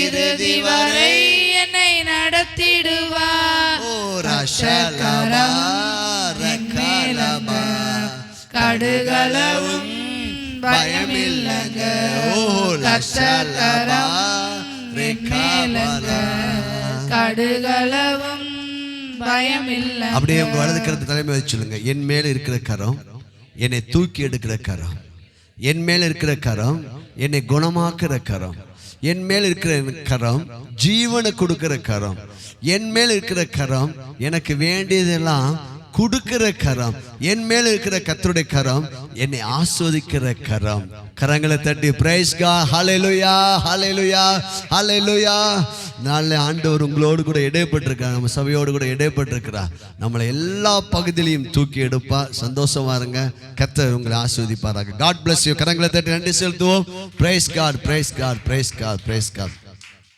இறுதி வரை என்னை நடத்திடுவார். கடுகளவும் பயமில்லைங்க. கடுகளவும் பயமில்லை. அப்படியே உங்க வலது கரத்தை தலைமை வச்சு சொல்லுங்க. என் மேல இருக்கிற கரம் என்னை தூக்கி எடுக்கிற கரம். என் மேல இருக்கிற கரம் என்னை குணமாக்குற கரம். என் மேல் இருக்கிற கரம் ஜீவனை கொடுக்கிற கரம். என் மேல் இருக்கிற கரம் எனக்கு வேண்டியதெல்லாம் கொடுக்கிற கரம், என் மேல இருக்கிற கர்த்தருடைய கரம், என்னை ஆஸ்வதிக்கிற கரம். கரங்களை தட்டி பிரைஸ் காட், ஹல்லேலூயா, ஹல்லேலூயா, ஹல்லேலூயா. நாளை ஆண்டவர் உங்களோடு கூட இடைப்பட்டிருக்கிறார், நம்ம சபையோடு கூட இடைப்பட்டிருக்கிறார். நம்மளை எல்லா பகுதியிலையும் தூக்கி எடுப்பா. சந்தோஷமா இருங்க. கர்த்தர் உங்களை ஆஸ்வதிப்பாராக. God bless you. கரங்களை தட்டி நன்றி செலுத்துவோம். Praise God, praise God, praise God, praise God.